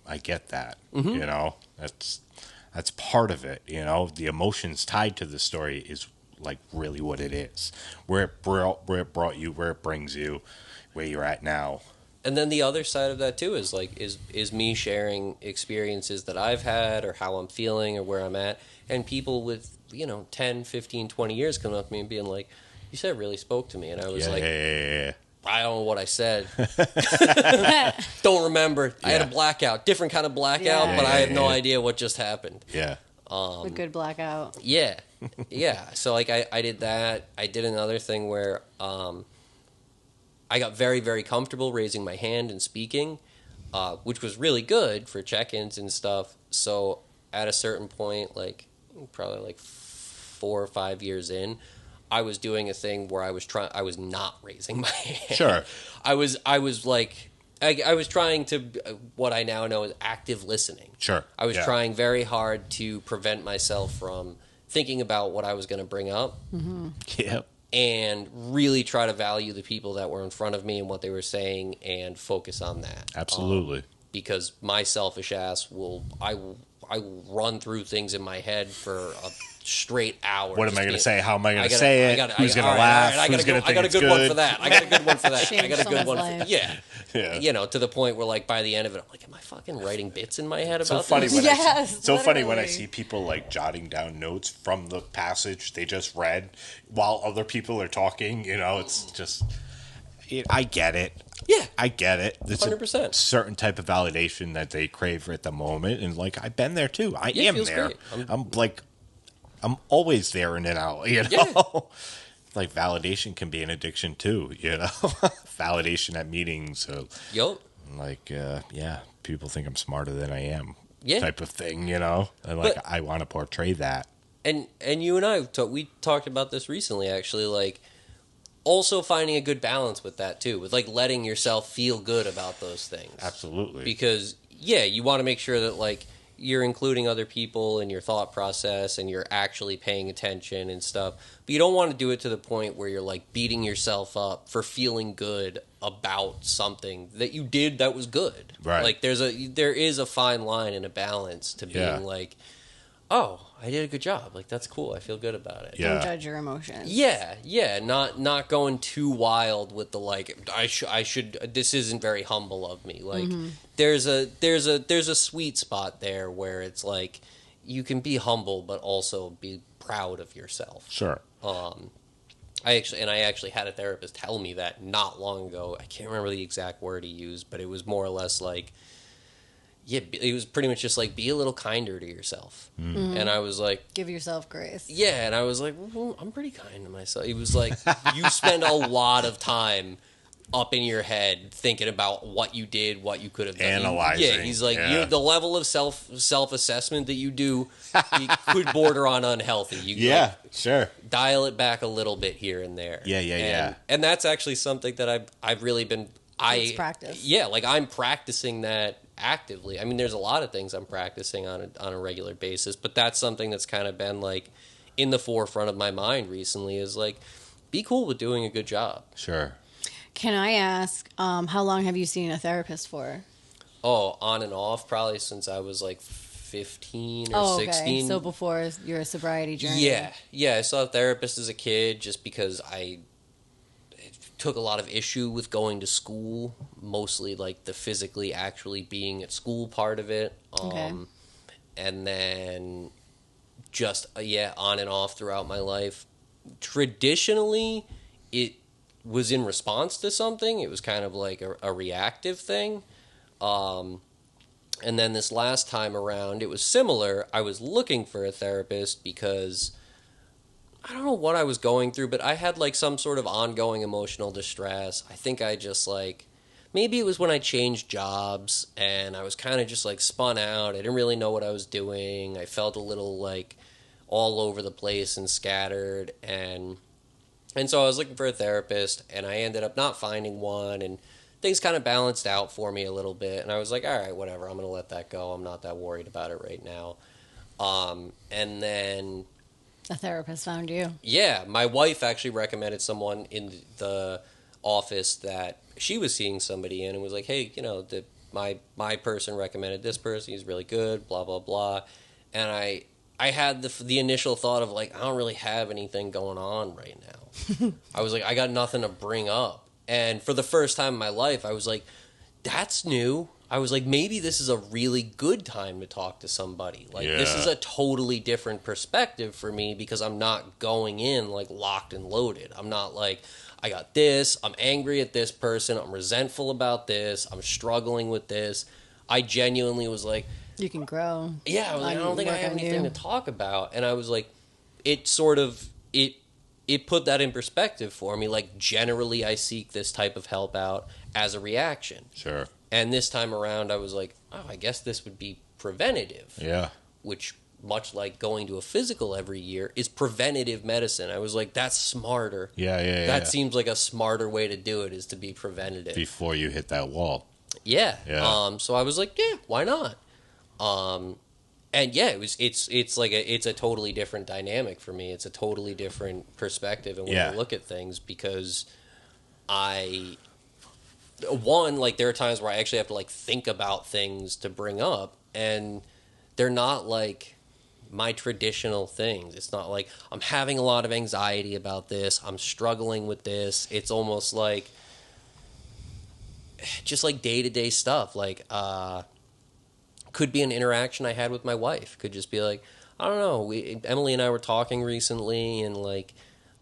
I get that, you know? That's part of it, you know? The emotions tied to the story is like really what it is. Where it brought you, where it brings you, where you're at now. And then the other side of that too is like is me sharing experiences that I've had or how I'm feeling or where I'm at, and people with 10, 15, 20 years coming up to me and being like, you said it really spoke to me. And I was Yeah. I don't know what I said. Don't remember. I had a blackout, different kind of blackout, but I have no idea what just happened. Yeah. A good blackout. Yeah. So like I did that. I did another thing where I got very, very comfortable raising my hand and speaking, which was really good for check-ins and stuff. So at a certain point, like probably like 4 or 5 years in, I was doing a thing where I was not raising my hand. Sure. I was trying to what I now know is active listening. Sure. I was trying very hard to prevent myself from thinking about what I was going to bring up. Mm-hmm. Yep. And really try to value the people that were in front of me and what they were saying and focus on that. Absolutely. Because my selfish ass will run through things in my head for a straight hour. What am I going to say? How am I going to say it? Who's going to laugh? Who's going to think it's good? I got a good one for that. I got a good one for that. I got a good one life. for yeah. To the point where like by the end of it, I'm like, am I fucking writing bits in my head about funny this? When funny when I see people like jotting down notes from the passage they just read while other people are talking. It's just I get it. Yeah, I get it. It's 100%. a certain type of validation that they crave at the moment, and like I've been there too. I am there. Great. I'm always there in and out. Yeah. Like validation can be an addiction too. Validation at meetings. So, like, people think I'm smarter than I am. Yeah. Type of thing. And I want to portray that. And you and I we talked about this recently. Actually, like. Also finding a good balance with that too, with like letting yourself feel good about those things. Absolutely. Because you want to make sure that like you're including other people in your thought process and you're actually paying attention and stuff. But you don't want to do it to the point where you're like beating yourself up for feeling good about something that you did that was good. Right. Like there is a fine line and a balance to being like, oh, I did a good job. Like, that's cool. I feel good about it. Don't judge your emotions. Yeah. Not going too wild with the like. I should. This isn't very humble of me. Like, there's a sweet spot there where it's like you can be humble but also be proud of yourself. Sure. I actually had a therapist tell me that not long ago. I can't remember the exact word he used, but it was more or less like. Yeah, it was pretty much just like, be a little kinder to yourself. Mm-hmm. And I was like... Give yourself grace. Yeah, and I was like, well, I'm pretty kind to myself. He was like, you spend a lot of time up in your head thinking about what you did, what you could have done. Analyzing. He's like, the level of self-assessment that you do could border on unhealthy. Sure. Dial it back a little bit here and there. Yeah. And that's actually something that I've really been... It's practice. Yeah, like I'm practicing that actively. I mean, there's a lot of things I'm practicing on a regular basis, but that's something that's kind of been like in the forefront of my mind recently is like, be cool with doing a good job. Sure. Can I ask, how long have you seen a therapist for? Oh, on and off, probably since I was like 15 or 16. So before your sobriety journey. Yeah. I saw a therapist as a kid just because I took a lot of issue with going to school, mostly like the physically actually being at school part of it. And then just, on and off throughout my life. Traditionally, it was in response to something. It was kind of like a reactive thing. And then this last time around, it was similar. I was looking for a therapist because... I don't know what I was going through, but I had like some sort of ongoing emotional distress. I think I just like, maybe it was when I changed jobs and I was kind of just like spun out. I didn't really know what I was doing. I felt a little like all over the place and scattered. And so I was looking for a therapist and I ended up not finding one and things kind of balanced out for me a little bit. And I was like, all right, whatever. I'm going to let that go. I'm not that worried about it right now. And then... A therapist found you. Yeah, my wife actually recommended someone in the office that she was seeing somebody in and was like, hey, my person recommended this person. He's really good, blah, blah, blah. And I had the initial thought of like, I don't really have anything going on right now. I was like, I got nothing to bring up. And for the first time in my life, I was like, that's new. I was like, maybe this is a really good time to talk to somebody. Like, this is a totally different perspective for me because I'm not going in, like, locked and loaded. I'm not like, I got this, I'm angry at this person, I'm resentful about this, I'm struggling with this. I genuinely was like... You can grow. Yeah, I was like, I don't think I have anything to talk about. And I was like, it sort of... It put that in perspective for me. Like, generally, I seek this type of help out as a reaction. Sure. And this time around, I was like, oh, I guess this would be preventative. Yeah. Which, much like going to a physical every year, is preventative medicine. I was like, that's smarter. Yeah. That seems like a smarter way to do it, is to be preventative. Before you hit that wall. Yeah. Yeah. So I was like, yeah, why not? And yeah, it's a totally different dynamic for me. It's a totally different perspective and way to look at things because there are times where I actually have to like think about things to bring up, and they're not like my traditional things. It's not like I'm having a lot of anxiety about this, I'm struggling with this. It's almost like just like day-to-day stuff. Like could be an interaction I had with my wife. Could just be like, I don't know, Emily and I were talking recently, and like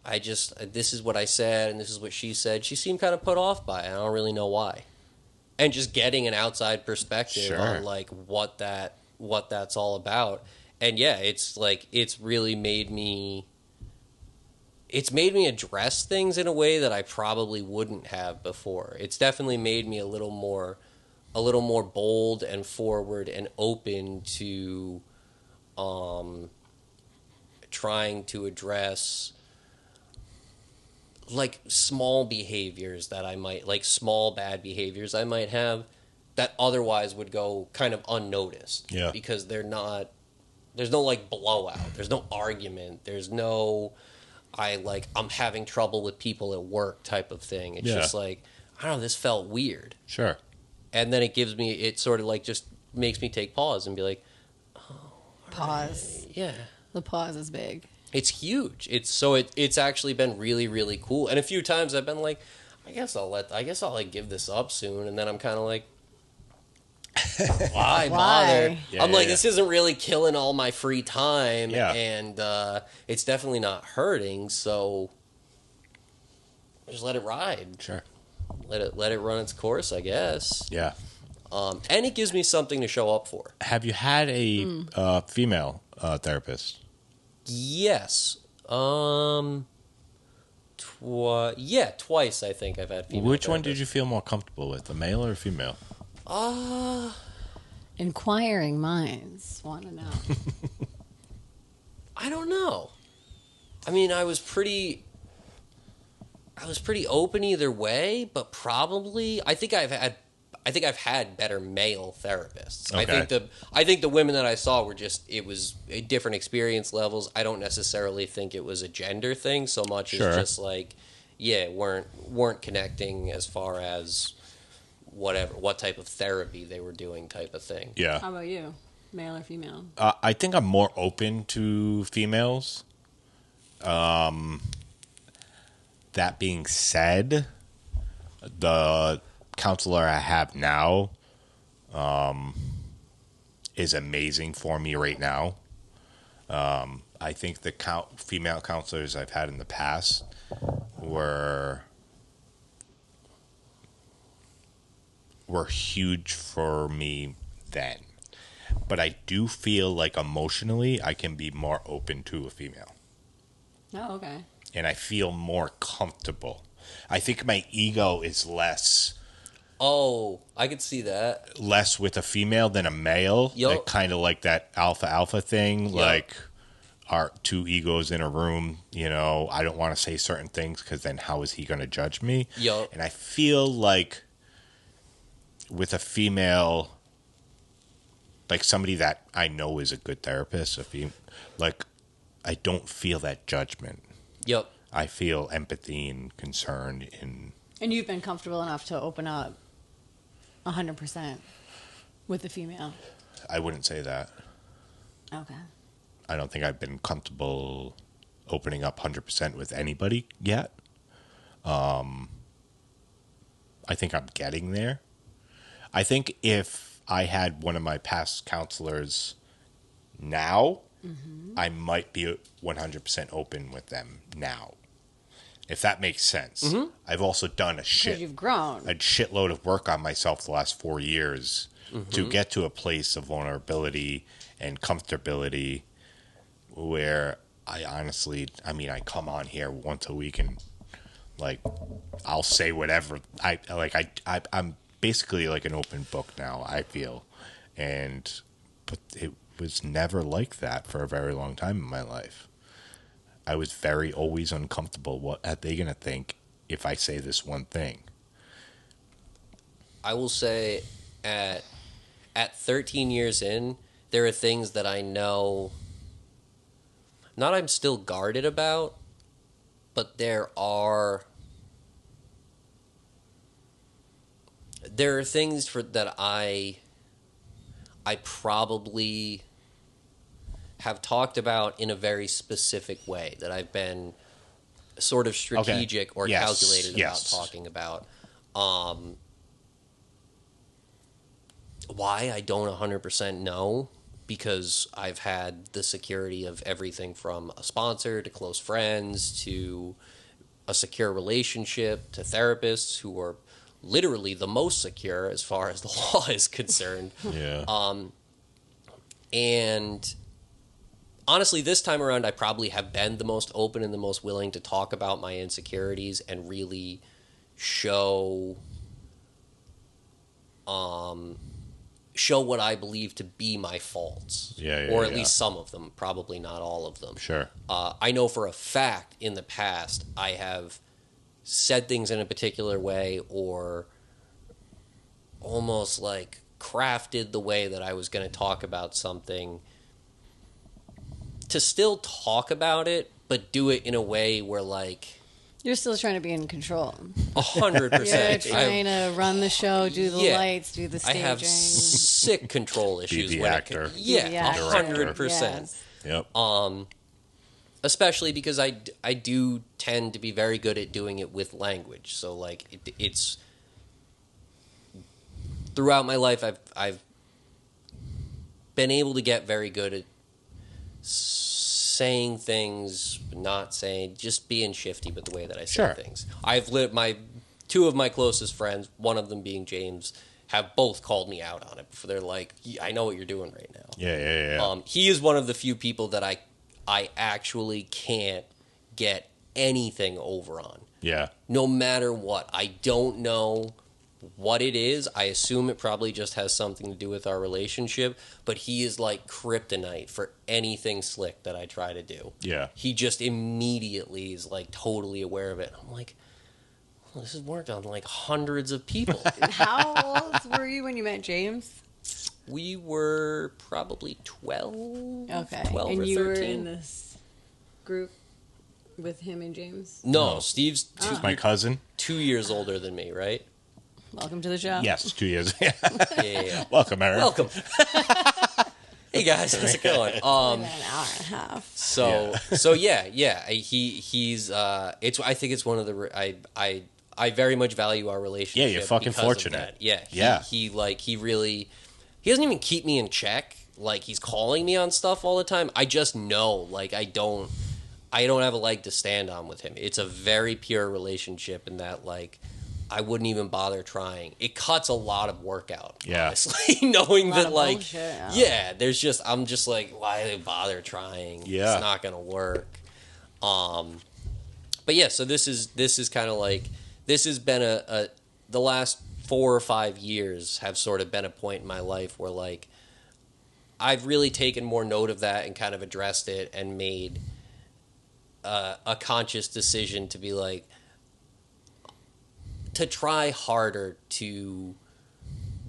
this is what I said, and this is what she said. She seemed kind of put off by it. I don't really know why. And just getting an outside perspective on like what that's all about. And yeah, it's really made me address things in a way that I probably wouldn't have before. It's definitely made me a little more bold and forward and open to trying to address like small behaviors that I might, like small bad behaviors I might have that otherwise would go kind of unnoticed. Yeah. Because there's no like blowout. There's no argument. There's no, I'm having trouble with people at work type of thing. It's just like, I don't know, this felt weird. Sure. And then it sort of like just makes me take pause and be like, oh, pause. Right. Yeah. The pause is big. It's huge. It's actually been really, really cool. And a few times I've been like, I guess I'll like give this up soon. And then I'm kind of like, why bother? I'm like, this isn't really killing all my free time. Yeah. And it's definitely not hurting. So just let it ride. Sure. Let it run its course, I guess. Yeah. And it gives me something to show up for. Have you had a female therapist? Yes. Twice I think I've had female Which one therapists. did you feel more comfortable with, a male or a female? Inquiring minds want to know. I don't know. I mean, I was pretty open either way, but probably I think I've had better male therapists. Okay. I think the women that I saw were it was different experience levels. I don't necessarily think it was a gender thing so much as just like, weren't connecting as far as what type of therapy they were doing type of thing. Yeah. How about you? Male or female? I think I'm more open to females. That being said, the counselor I have now is amazing for me right now. I think the female counselors I've had in the past were huge for me then. But I do feel like emotionally I can be more open to a female. Oh, okay. And I feel more comfortable. I think my ego is less Oh, I could see that. Less with a female than a male. Yep. Like, kind of like that alpha thing. Yep. Like, our two egos in a room, I don't want to say certain things because then how is he going to judge me? Yep. And I feel like with a female, like somebody that I know is a good therapist, I don't feel that judgment. Yep. I feel empathy and concern in. And you've been comfortable enough to open up 100% with the female. I wouldn't say that. Okay. I don't think I've been comfortable opening up 100% with anybody yet. I think I'm getting there. I think if I had one of my past counselors now, I might be 100% open with them now. If that makes sense. I've also done Because you've grown. a shitload of work on myself the last 4 years to get to a place of vulnerability and comfortability where I honestly, I come on here once a week and like I'll say whatever I'm basically like an open book now, I feel. But it was never like that for a very long time in my life. I was always uncomfortable. What are they going to think if I say this one thing? I will say at 13 years in, there are things that I know, not I'm still guarded about, but there are things that I probably have talked about in a very specific way that I've been sort of strategic or calculated about talking about. Why I don't 100% know, because I've had the security of everything from a sponsor to close friends to a secure relationship to therapists who are literally the most secure as far as the law is concerned. Yeah. And honestly, this time around, I probably have been the most open and the most willing to talk about my insecurities and really show what I believe to be my faults. Or at least some of them, probably not all of them. Sure. I know for a fact in the past I have said things in a particular way or almost like crafted the way that I was going to talk about something to still talk about it, but do it in a way where like You're still trying to be in control. 100%. You're trying to run the show, do the lights, do the staging. I have sick control issues. Be the actor. Yeah, 100%. Yes. Yep. Especially because I do tend to be very good at doing it with language. So like it's throughout my life I've been able to get very good at saying things, not saying, just being shifty with the way that I say things. I've lived two of my closest friends, one of them being James, have both called me out on it. They're like, I know what you're doing right now. Yeah. He is one of the few people that I actually can't get anything over on. Yeah. No matter what. I don't know what it is. I assume it probably just has something to do with our relationship, but he is like kryptonite for anything slick that I try to do. Yeah. He just immediately is like totally aware of it. I'm like, well, this has worked on like hundreds of people. How old were you when you met James? We were probably 12. Okay. 12 and or you 13. were in this group with him and James? No, Steve's My cousin. 2 years older than me, right? Welcome to the show. Yes, 2 years. Yeah. Welcome, Erin. Welcome. Hey guys, how's it going? An hour and a half. So yeah. He's it's. I think it's one of the. I very much value our relationship. Yeah, you're fucking because of fortunate. that. Yeah. Yeah. He really. He doesn't even keep me in check. Like he's calling me on stuff all the time. I just know. Like I don't have a leg to stand on with him. It's a very pure relationship in that like. I wouldn't even bother trying. It cuts a lot of work out, honestly, knowing that, like, I'm just like, why do they bother trying? Yeah. It's not going to work. But yeah, so this is kind of like, this has been the last 4 or 5 years have sort of been a point in my life where, like, I've really taken more note of that and kind of addressed it and made a conscious decision to be like, to try harder to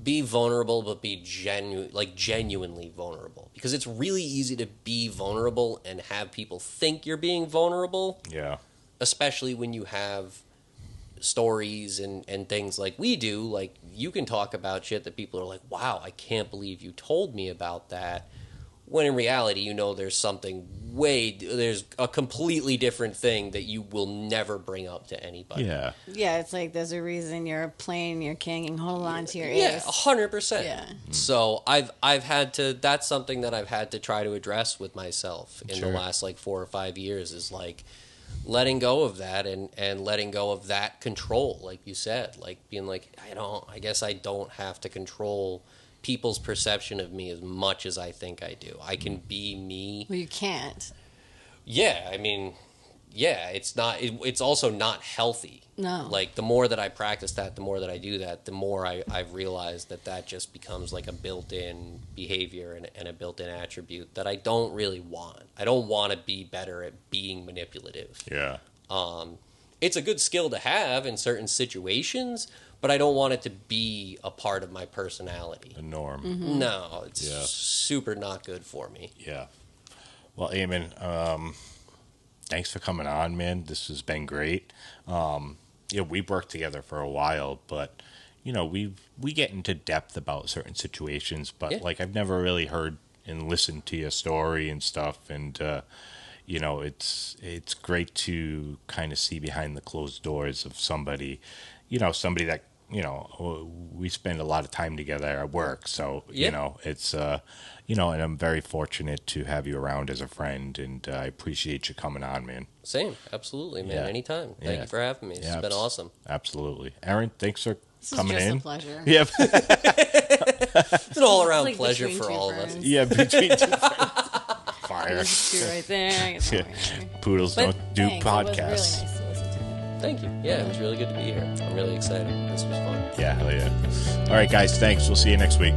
Be vulnerable, but be genuinely vulnerable. Because it's really easy to be vulnerable and have people think you're being vulnerable. Yeah. Especially when you have stories and things like we do. Like, you can talk about shit that people are like, wow, I can't believe you told me about that. When in reality, you know, there's a completely different thing that you will never bring up to anybody. Yeah. Yeah, it's like there's a reason you're playing your king and hold on to your Yeah, ace. 100%. Yeah. So I've had to, that's something that I've had to try to address with myself in the last like 4 or 5 years, is like letting go of that and letting go of that control, like you said, like being like, I guess I don't have to control people's perception of me as much as I think I do. I can be me. Well, you can't. Yeah, I mean, yeah, it's also not healthy. No. Like, the more that I practice that, the more that I do that, the more I've realized that just becomes like a built-in behavior and a built-in attribute that I don't really want. I don't want to be better at being manipulative. Yeah. It's a good skill to have in certain situations, but I don't want it to be a part of my personality. The norm. Mm-hmm. No, it's super not good for me. Yeah. Well, Eamon, thanks for coming on, man. This has been great. We've worked together for a while, but we get into depth about certain situations. But like, I've never really heard and listened to your story and stuff, and it's great to kind of see behind the closed doors of somebody. Somebody that, we spend a lot of time together at work. So, it's, and I'm very fortunate to have you around as a friend, and I appreciate you coming on, man. Same. Absolutely, man. Yeah. Anytime. Thank you for having me. It's been awesome. Absolutely. Erin, thanks for coming This is just in. a pleasure. Yep. It's an all-around Like pleasure between for two all of friends. us. Yeah, between two friends. Fire. There's two right there. It's Yeah. over here. Poodles But don't do thanks, podcasts. It was really nice to listen to. Thank you. Yeah, it was really good to be here. I'm really excited. This was fun. Yeah, hell yeah. All right, guys, thanks. We'll see you next week.